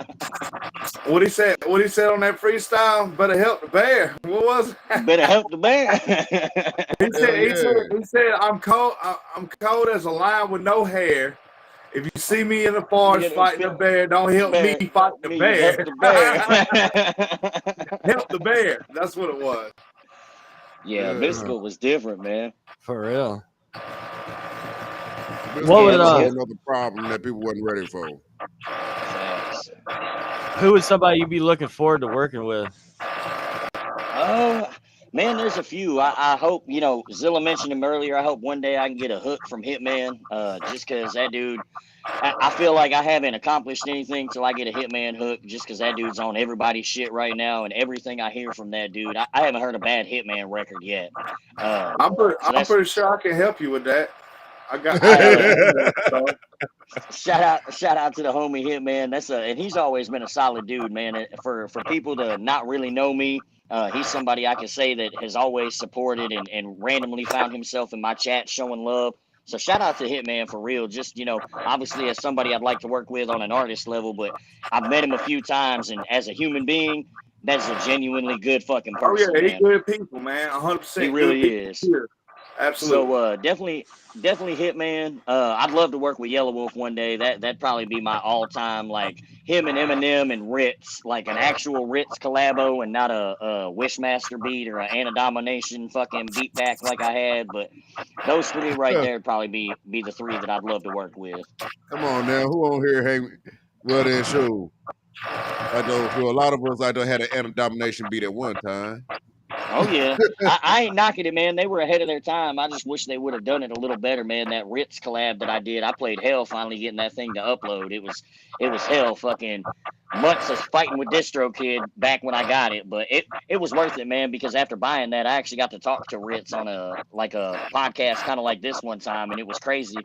What he said on that freestyle, better help the bear. What was it?
Better help the bear.
he said, I'm cold as a lion with no hair. If you see me in the forest fighting a bear, don't help me fight the bear.
Help the bear.
Help the bear. That's what it was.
Yeah, Mystical was different, man.
For real.
What was another problem that people wasn't ready for?
Who was somebody you'd be looking forward to working with?
Man, there's a few. I hope, Zilla mentioned him earlier. I hope one day I can get a hook from Hitman, just because that dude, I feel like I haven't accomplished anything till I get a Hitman hook, just because that dude's on everybody's shit right now, and everything I hear from that dude, I haven't heard a bad Hitman record yet.
I'm pretty sure I can help you with that. I got
shout out to the homie Hitman. And he's always been a solid dude, man. For people to not really know me, he's somebody I can say that has always supported and randomly found himself in my chat showing love. So shout out to Hitman for real. Just, obviously as somebody I'd like to work with on an artist level, but I've met him a few times, and as a human being, that's a genuinely good fucking person.
Oh yeah, he's good people, man. 100%.
He really is.
Absolutely.
So definitely Hitman. I'd love to work with Yellow Wolf one day. That'd probably be my all time, like him and Eminem and Ritz, like an actual Ritz collabo and not a Wishmaster beat or an Anna Domination fucking beat back like I had. But those three right there would probably be the three that I'd love to work with.
Come on now, who on here hang? Well then, show. I know a lot of us had an Anna Domination beat at one time.
Oh yeah, I ain't knocking it, man. They were ahead of their time. I just wish they would have done it a little better, man. That Ritz collab that I did, I played hell finally getting that thing to upload. It was hell, fucking months of fighting with DistroKid back when I got it, but it was worth it, man. Because after buying that, I actually got to talk to Ritz on a podcast, kind of like this one time, and it was crazy.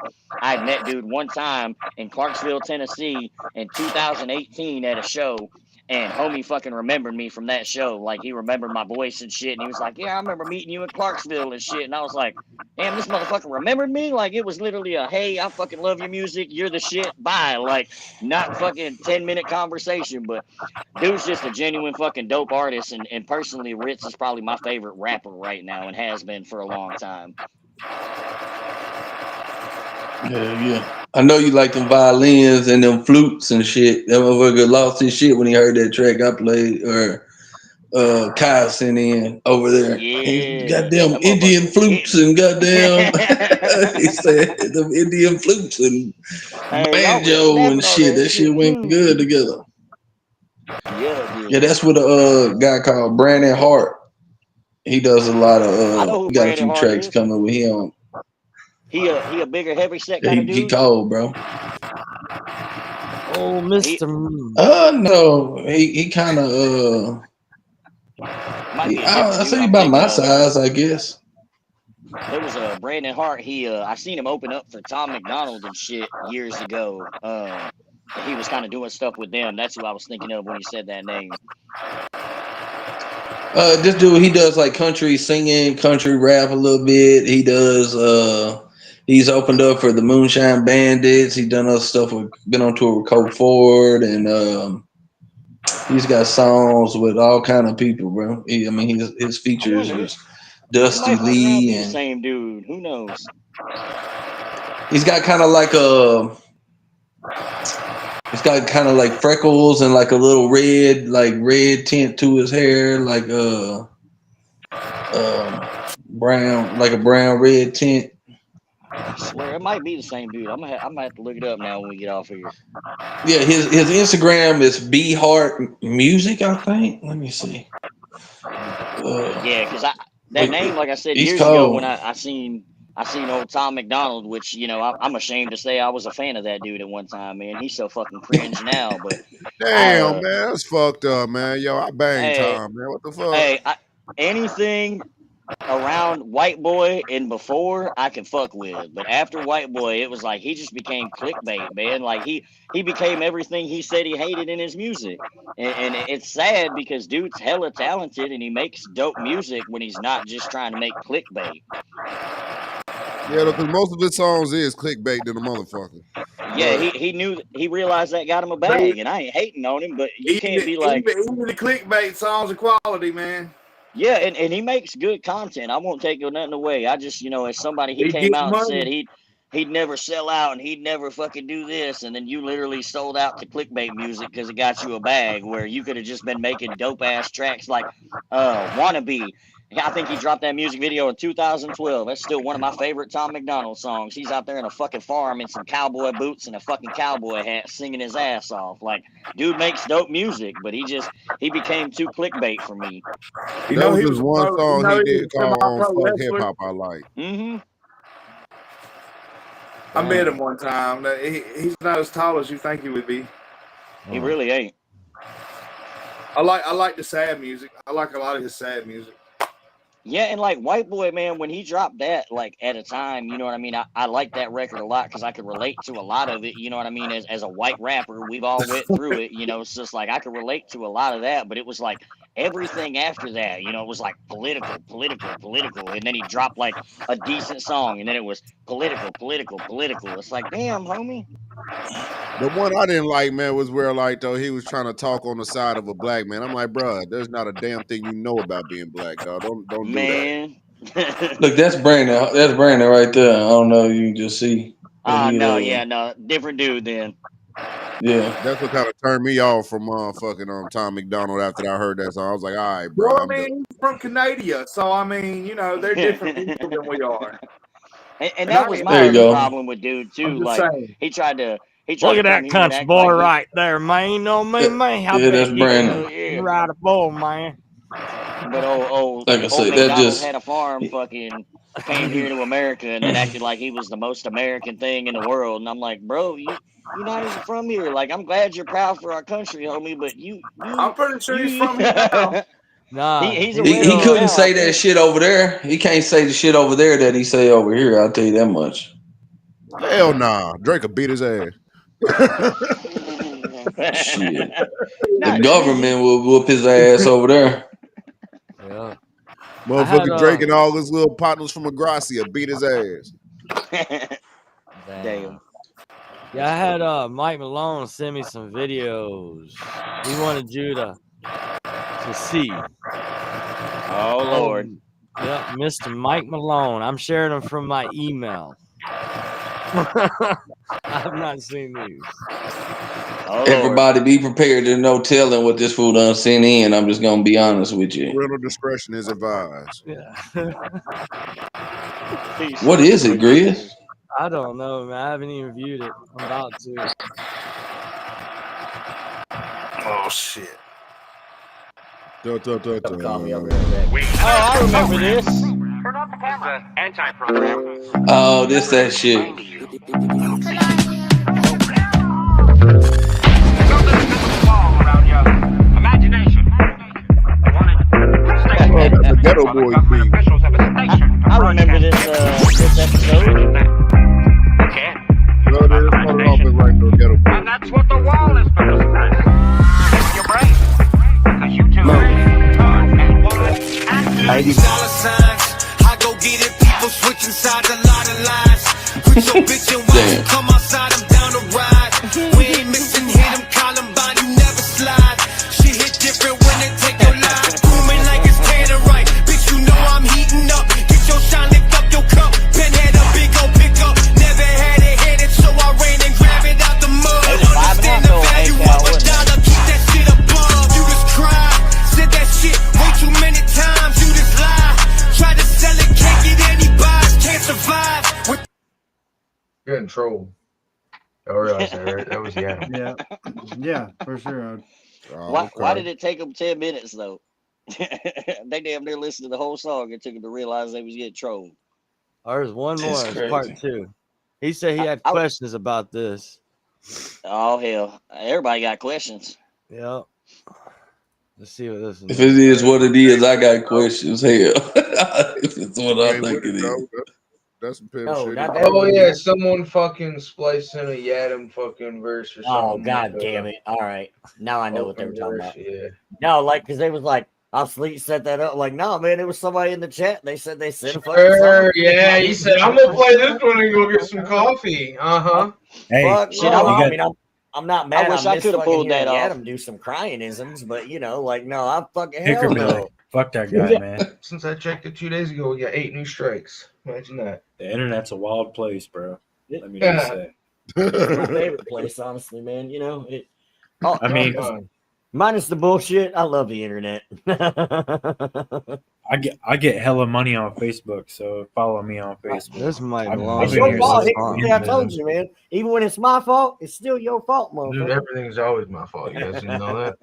I had met dude one time in Clarksville, Tennessee, in 2018 at a show. And homie fucking remembered me from that show. Like, he remembered my voice and shit. And he was like, yeah, I remember meeting you in Clarksville and shit. And I was like, damn, this motherfucker remembered me? Like, it was literally a, hey, I fucking love your music. You're the shit. Bye. Like, not fucking 10-minute conversation. But dude's just a genuine fucking dope artist. And personally, Ritz is probably my favorite rapper right now and has been for a long time.
Yeah. I know you like them violins and them flutes and shit. That motherfucker lost his shit when he heard that track I played, or Kyle sent in over there.
Yeah.
Goddamn Indian flutes and goddamn he said them Indian flutes and banjo and shit. That shit went good together. Yeah, that's what a guy called Brandon Hart. He does a lot of he got a few tracks coming with him.
He a bigger, heavy set kind of dude?
He cold, bro.
Oh, Mr.
No. He kind of I say he about my size, I guess.
There was a Brandon Hart. I seen him open up for Tom McDonald and shit years ago. He was kind of doing stuff with them. That's who I was thinking of when you said that name.
This dude, he does like country singing, country rap a little bit. He does he's opened up for the Moonshine Bandits. He done other stuff been on tour with Coke Ford, and he's got songs with all kind of people, bro. His features is Dusty Lee and
same dude. Who knows?
He's got kind of like it's got kind of like freckles and like a little red tint to his hair, like brown, like a brown red tint.
I swear it might be the same dude. I'm gonna have to look it up now when we get off here.
Yeah, his Instagram is B Heart Music, I think. Let me see.
Yeah, because that name, like I said years ago, when I seen old Tom McDonald, which I'm ashamed to say I was a fan of that dude at one time, man. He's so fucking cringe now, but
damn, man, that's fucked up, man. Yo, I banged Tom, man. What the fuck?
Hey, anything around White Boy and before I could fuck with, but after White Boy, it was like he just became clickbait, man. Like he became everything he said he hated in his music, and it's sad because dude's hella talented and he makes dope music when he's not just trying to make clickbait.
Yeah, because most of his songs is clickbait to the motherfucker.
Yeah, he realized that got him a bag, and I ain't hating on him, but you can't be like
even the clickbait songs are quality, man.
Yeah, and he makes good content. I won't take nothing away. I just, as somebody, he came out and said he'd never sell out and he'd never fucking do this, and then you literally sold out to clickbait music because it got you a bag where you could have just been making dope ass tracks like Wannabe. I think he dropped that music video in 2012. That's still one of my favorite Tom McDonald songs. He's out there in a fucking farm in some cowboy boots and a fucking cowboy hat singing his ass off. Like, dude makes dope music, but he became too clickbait for me.
That was just one song he did called Fuck Hip Hop I Like.
Mm-hmm.
I met him one time. He's not as tall as you think he would be.
He really ain't.
I like the sad music. I like a lot of his sad music.
Yeah, and like White Boy, man, when he dropped that, like at a time, you know what I mean? I like that record a lot because I could relate to a lot of it, you know what I mean? As a white rapper, we've all went through it, it's just like I could relate to a lot of that, but it was like everything after that, it was like political, and then he dropped like a decent song, and then it was political. It's like, damn, homie.
The one I didn't like, man, was where he was trying to talk on the side of a black man. I'm like, bruh, there's not a damn thing you know about being black, dog. Don't do that.
Look, that's Brandon. That's Brandon right there. I don't know. You can just see.
No, different dude then.
Yeah,
that's what kind of turned me off from fucking Tom McDonald after I heard that song. I was like, all right, bro.
Well, I mean, he's from Canada, so I mean, you know, they're different people than we are.
And that was my other problem with dude too. Like
saying.
he tried to
look at that country boy right there, man. You know me, man.
Yeah, that's Brandon.
Ride a bull, man.
But old McDonald had a farm, fucking came here to America and then acted like he was the most American thing in the world. And I'm like, bro, you're not even from here. Like, I'm glad you're proud for our country, homie, but
I'm pretty sure he's from here now.
Nah,
he
couldn't say that shit over there. He can't say the shit over there that he say over here. I'll tell you that much.
Hell nah. Drake will beat his ass.
Shit. The government will whoop his ass over there.
Yeah.
Motherfucking Drake and all his little partners from Agracia beat his ass.
Damn.
Yeah, I had Mike Malone send me some videos. He wanted you to see.
Oh Lord.
Yep, Mr. Mike Malone. I'm sharing them from my email. I have not seen these.
Oh,
everybody be prepared. There's no telling what this fool done sent in. I'm just gonna be honest with you.
Parental discretion is advised.
Yeah.
What is it, Grizz?
I don't know, man. I haven't even viewed it. I'm about to.
Oh shit.
Call me over
I remember this.
Turn off the camera. Anti-program.
Oh, this that shit.
The Ghetto Boys thing.
I remember this episode.
Okay.
No, they just started off as like the Ghetto Boys.
And that's what the wall is for. Your brain. Because you two are and
dollar signs. I go get it. People switching sides, a lot of lies. Quit your bitch and watch come outside. I'm down to ride. We ain't missing hit him Columbine. You never slide. She hit different when they take your life. Booming like it's Tannerite. Bitch, you know I'm heating up. Get your shine, lift up your cup. Pen had a big old pickup. Never had it headed, so I ran and grabbed it out the mud. Understand the value of a dollar. Keep that shit above. You just cry. Said that shit way too many times. You just lie. Try to sell it, can't get any buys. Can't survive.
Getting trolled. I realized that, right? That was
Yeah, for sure.
Why did it take them 10 minutes though? They damn near listened to the whole song. It took them to realize they was getting trolled.
There's one more. It's part 2. He said he had questions about this.
Oh hell! Everybody got questions.
Yep. Let's see what this is.
If it is what it is, I got questions. Hell, if it's what I think it is.
That's some pimp shit.
Oh yeah, someone fucking spliced in a Yadam fucking verse or something.
Oh god damn it! All right, now I know what they were talking about.
Yeah.
No, like because they was like, I'll set that up. Like, no, man, it was somebody in the chat. They said they sent a fucking song.
Yeah, he said I'm gonna play this one and go get some coffee.
Hey, fuck, shit, I'm not mad.
I wish I could have pulled that off.
Adam do some crying-isms, but you know, like, no, I'm fucking hell no.
Fuck that guy, man.
Since I checked it 2 days ago, we got 8 new strikes. Imagine that.
The internet's a wild place, bro. Let me just say.
It's my favorite place, honestly, man. You know,
I mean,
minus the bullshit, I love the internet.
I get hella money on Facebook, so follow me on Facebook.
This might belong.
It's your fault. I told you, man. Even when it's my fault, it's still your fault, motherfucker.
Dude, everything's always my fault. You guys didn't know that.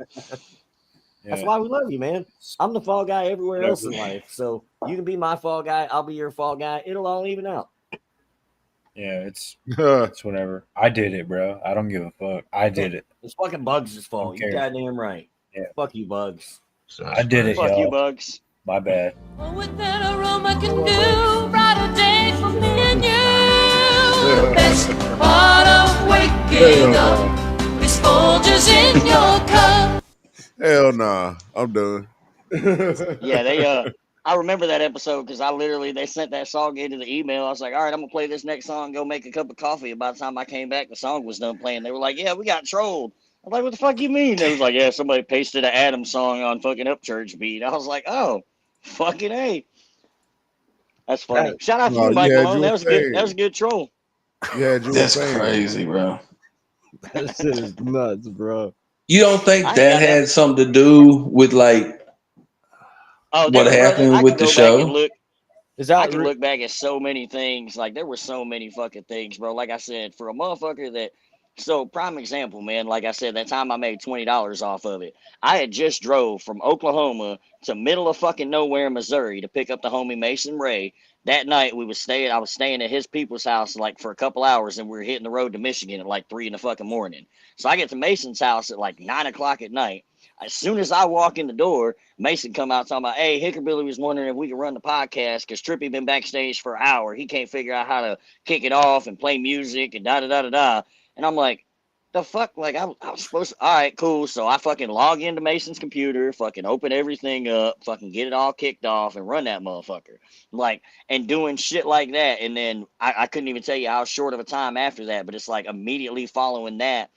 That's why we love you, man. I'm the fall guy everywhere else in life. So you can be my fall guy. I'll be your fall guy. It'll all even out.
Yeah, it's whatever. I did it, bro. I don't give a fuck. I did it.
It's fucking Bugs' fault. You goddamn right.
Yeah.
Fuck you, Bugs.
I did it,
Fuck
y'all.
you, Bugs.
My bad.
With that aroma can do brighter days for me and you. The best part of waking up is Folgers in your cup.
Hell nah, I'm done.
Yeah, I remember that episode because they sent that song into the email. I was like, all right, I'm gonna play this next song, go make a cup of coffee. And by the time I came back, the song was done playing. They were like, yeah, we got trolled. I'm like, what the fuck you mean? They was like, yeah, somebody pasted an Adam song on fucking Upchurch beat. I was like, oh, fucking A. That's funny. Shout out to you, Mike Malone. That was good. That was a good troll.
Yeah,
that's crazy, bro.
That shit is nuts, bro.
You don't think that had something to do with like what happened with the show?
I can look back at so many things. Like there were so many fucking things, bro. Like I said, for a motherfucker that, so prime example, man. Like I said, that time I made $20 off of it. I had just drove from Oklahoma to middle of fucking nowhere, Missouri, to pick up the homie Mason Ray. That night I was staying at his people's house like for a couple hours, and we were hitting the road to Michigan at like 3 in the fucking morning. So I get to Mason's house at like 9 o'clock at night. As soon as I walk in the door, Mason come out talking about, hey, Hickerbilly was wondering if we could run the podcast because Trippy been backstage for an hour. He can't figure out how to kick it off and play music and da-da-da-da-da. And I'm like, the fuck? Like, I was supposed to, all right, cool. So I fucking log into Mason's computer, fucking open everything up, fucking get it all kicked off and run that motherfucker. Like, and doing shit like that. And then I couldn't even tell you how short of a time after that, but it's like immediately following that,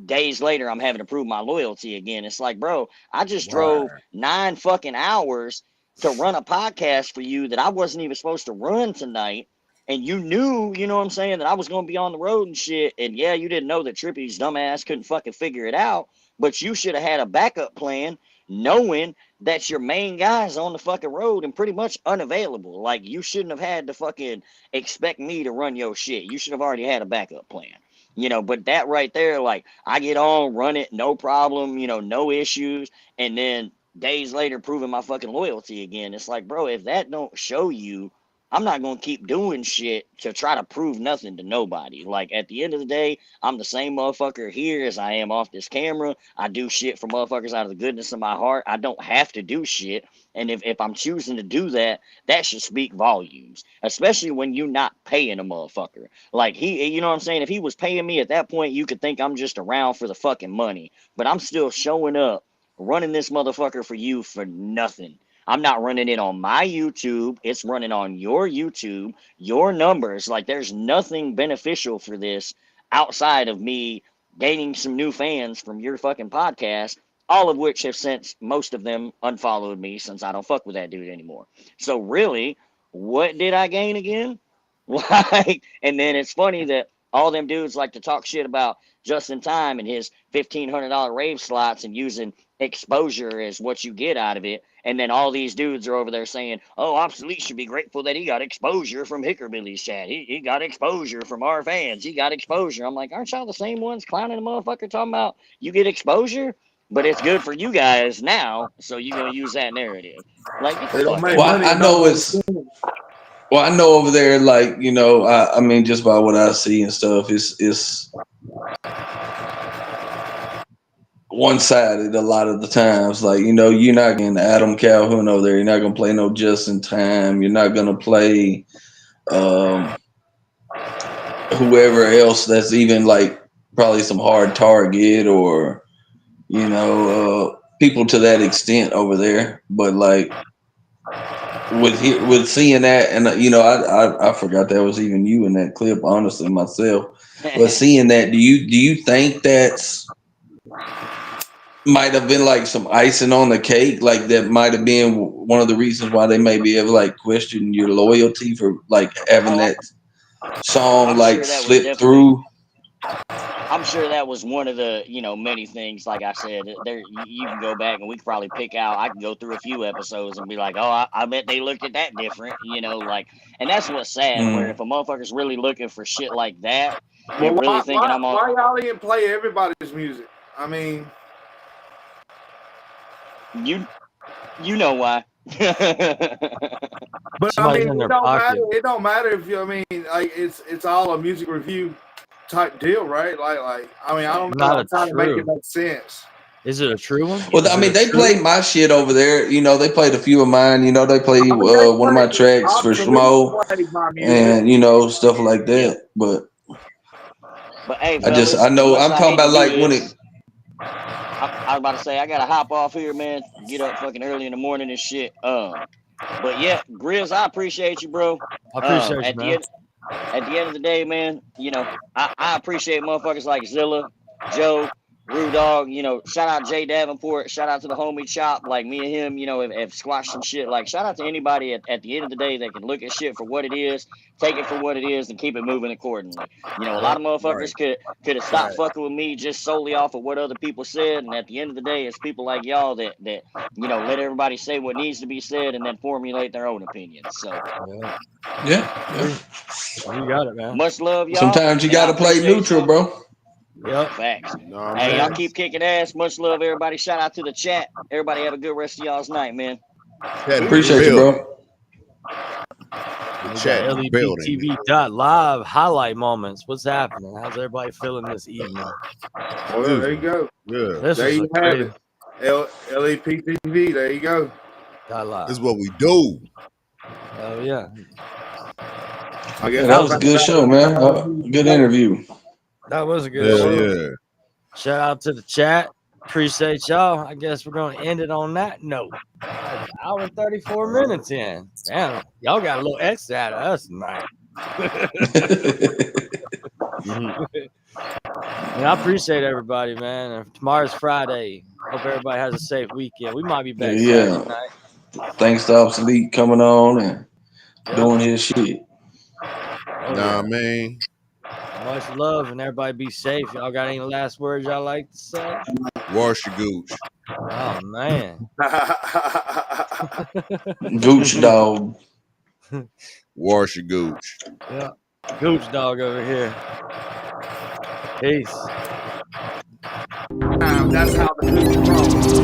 days later, I'm having to prove my loyalty again. It's like, bro, I just drove 9 fucking hours to run a podcast for you that I wasn't even supposed to run tonight. And you knew, you know what I'm saying, that I was going to be on the road and shit. And yeah, you didn't know that Trippy's dumbass couldn't fucking figure it out. But you should have had a backup plan knowing that your main guy's on the fucking road and pretty much unavailable. Like, you shouldn't have had to fucking expect me to run your shit. You should have already had a backup plan. You know, but that right there, like, I get on, run it, no problem, you know, no issues. And then days later, proving my fucking loyalty again. It's like, bro, if that don't show you, I'm not going to keep doing shit to try to prove nothing to nobody. Like, at the end of the day, I'm the same motherfucker here as I am off this camera. I do shit for motherfuckers out of the goodness of my heart. I don't have to do shit. And if I'm choosing to do that, that should speak volumes, especially when you're not paying a motherfucker. Like, he, you know what I'm saying? If he was paying me at that point, you could think I'm just around for the fucking money. But I'm still showing up, running this motherfucker for you for nothing. I'm not running it on my YouTube. It's running on your YouTube, your numbers. Like, there's nothing beneficial for this outside of me gaining some new fans from your fucking podcast, all of which have since, most of them, unfollowed me since I don't fuck with that dude anymore. So really, what did I gain again? Like, and then it's funny that all them dudes like to talk shit about Just in Time and his $1,500 rave slots and using exposure as what you get out of it. And then all these dudes are over there saying, oh, Obsolete should be grateful that he got exposure from Hickerbilly's chat. He got exposure from our fans. He got exposure. I'm like, aren't y'all the same ones clowning the motherfucker talking about you get exposure? But it's good for you guys now, so you're going to use that narrative. Like,
I know over there, like, you know, I mean, just by what I see and stuff, it's one-sided a lot of the times. Like, you know, you're not getting Adam Calhoun over there. You're not gonna play no Just in Time. You're not gonna play whoever else that's even like probably some Hard Target or, you know, people to that extent over there. But like with seeing that, and you know, I forgot that was even you in that clip, honestly, myself. But seeing that, do you think that's might have been like some icing on the cake, like that might have been one of the reasons why they maybe have like questioned your loyalty for like having that song like slip through?
I'm sure that was one of the, you know, many things. Like I said, there you can go back and we could probably pick out. I can go through a few episodes and be like, oh, I bet they looked at that different, you know, like. And that's what's sad. Where if a motherfucker's really looking for shit like that, they're really thinking I'm on.
Why y'all didn't play everybody's music? I mean,
you know why.
But
Somebody's
I mean, it don't matter if you. I mean, like it's all a music review type deal, right? Like I mean, I don't know how to make it make sense.
Is it a true one?
Well, I mean, they played my shit over there. You know, they played a few of mine. You know, they played one of my tracks for Schmo and, you know, stuff like that. But
hey,
fellas, I know I'm talking about like when it.
I was about to say I gotta hop off here, man. Get up fucking early in the morning and shit. But yeah, Grizz, I appreciate you, bro.
I appreciate you, man.
At the end of the day, man, you know, I appreciate motherfuckers like Zilla, Joe, Rude Dog, you know, shout out Jay Davenport, shout out to the homie Chop, like me and him, you know, have squashed some shit. Like, shout out to anybody at the end of the day that can look at shit for what it is, take it for what it is, and keep it moving accordingly. You know, a lot of motherfuckers could have stopped fucking with me just solely off of what other people said, and at the end of the day, it's people like y'all that you know, let everybody say what needs to be said and then formulate their own opinions. So
Yeah.
You got it, man.
Much love, y'all.
Sometimes you got to play neutral, bro.
Yep.
Facts.
Nah,
Hey,
man.
y'all keep kicking ass. Much love, everybody. Shout out to the chat. Everybody have a good rest of y'all's night, man.
Appreciate you, bro.
Chat
LEPtv.Live highlight moments. What's happening? How's everybody feeling this evening?
Well, there you go.
Yeah.
This
There
is
you have it. LEPtv. There you go.
Live.
This is what we do.
Oh yeah.
I guess
That was a good show, man. Good interview.
That was a good show.
Yeah.
Shout out to the chat. Appreciate y'all. I guess we're gonna end it on that note. An hour and 34 minutes in. Damn, y'all got a little extra out of us tonight. And I appreciate everybody, man. And tomorrow's Friday. Hope everybody has a safe weekend. We might be back Saturday night.
Thanks to Obsolete coming on and doing his shit.
Nah, man.
Much love and everybody be safe. Y'all got any last words y'all like to say?
Wash your gooch.
Oh man.
Gooch dog.
Wash your gooch.
Yeah. Gooch dog over here. Peace.
That's how the gooch rolls.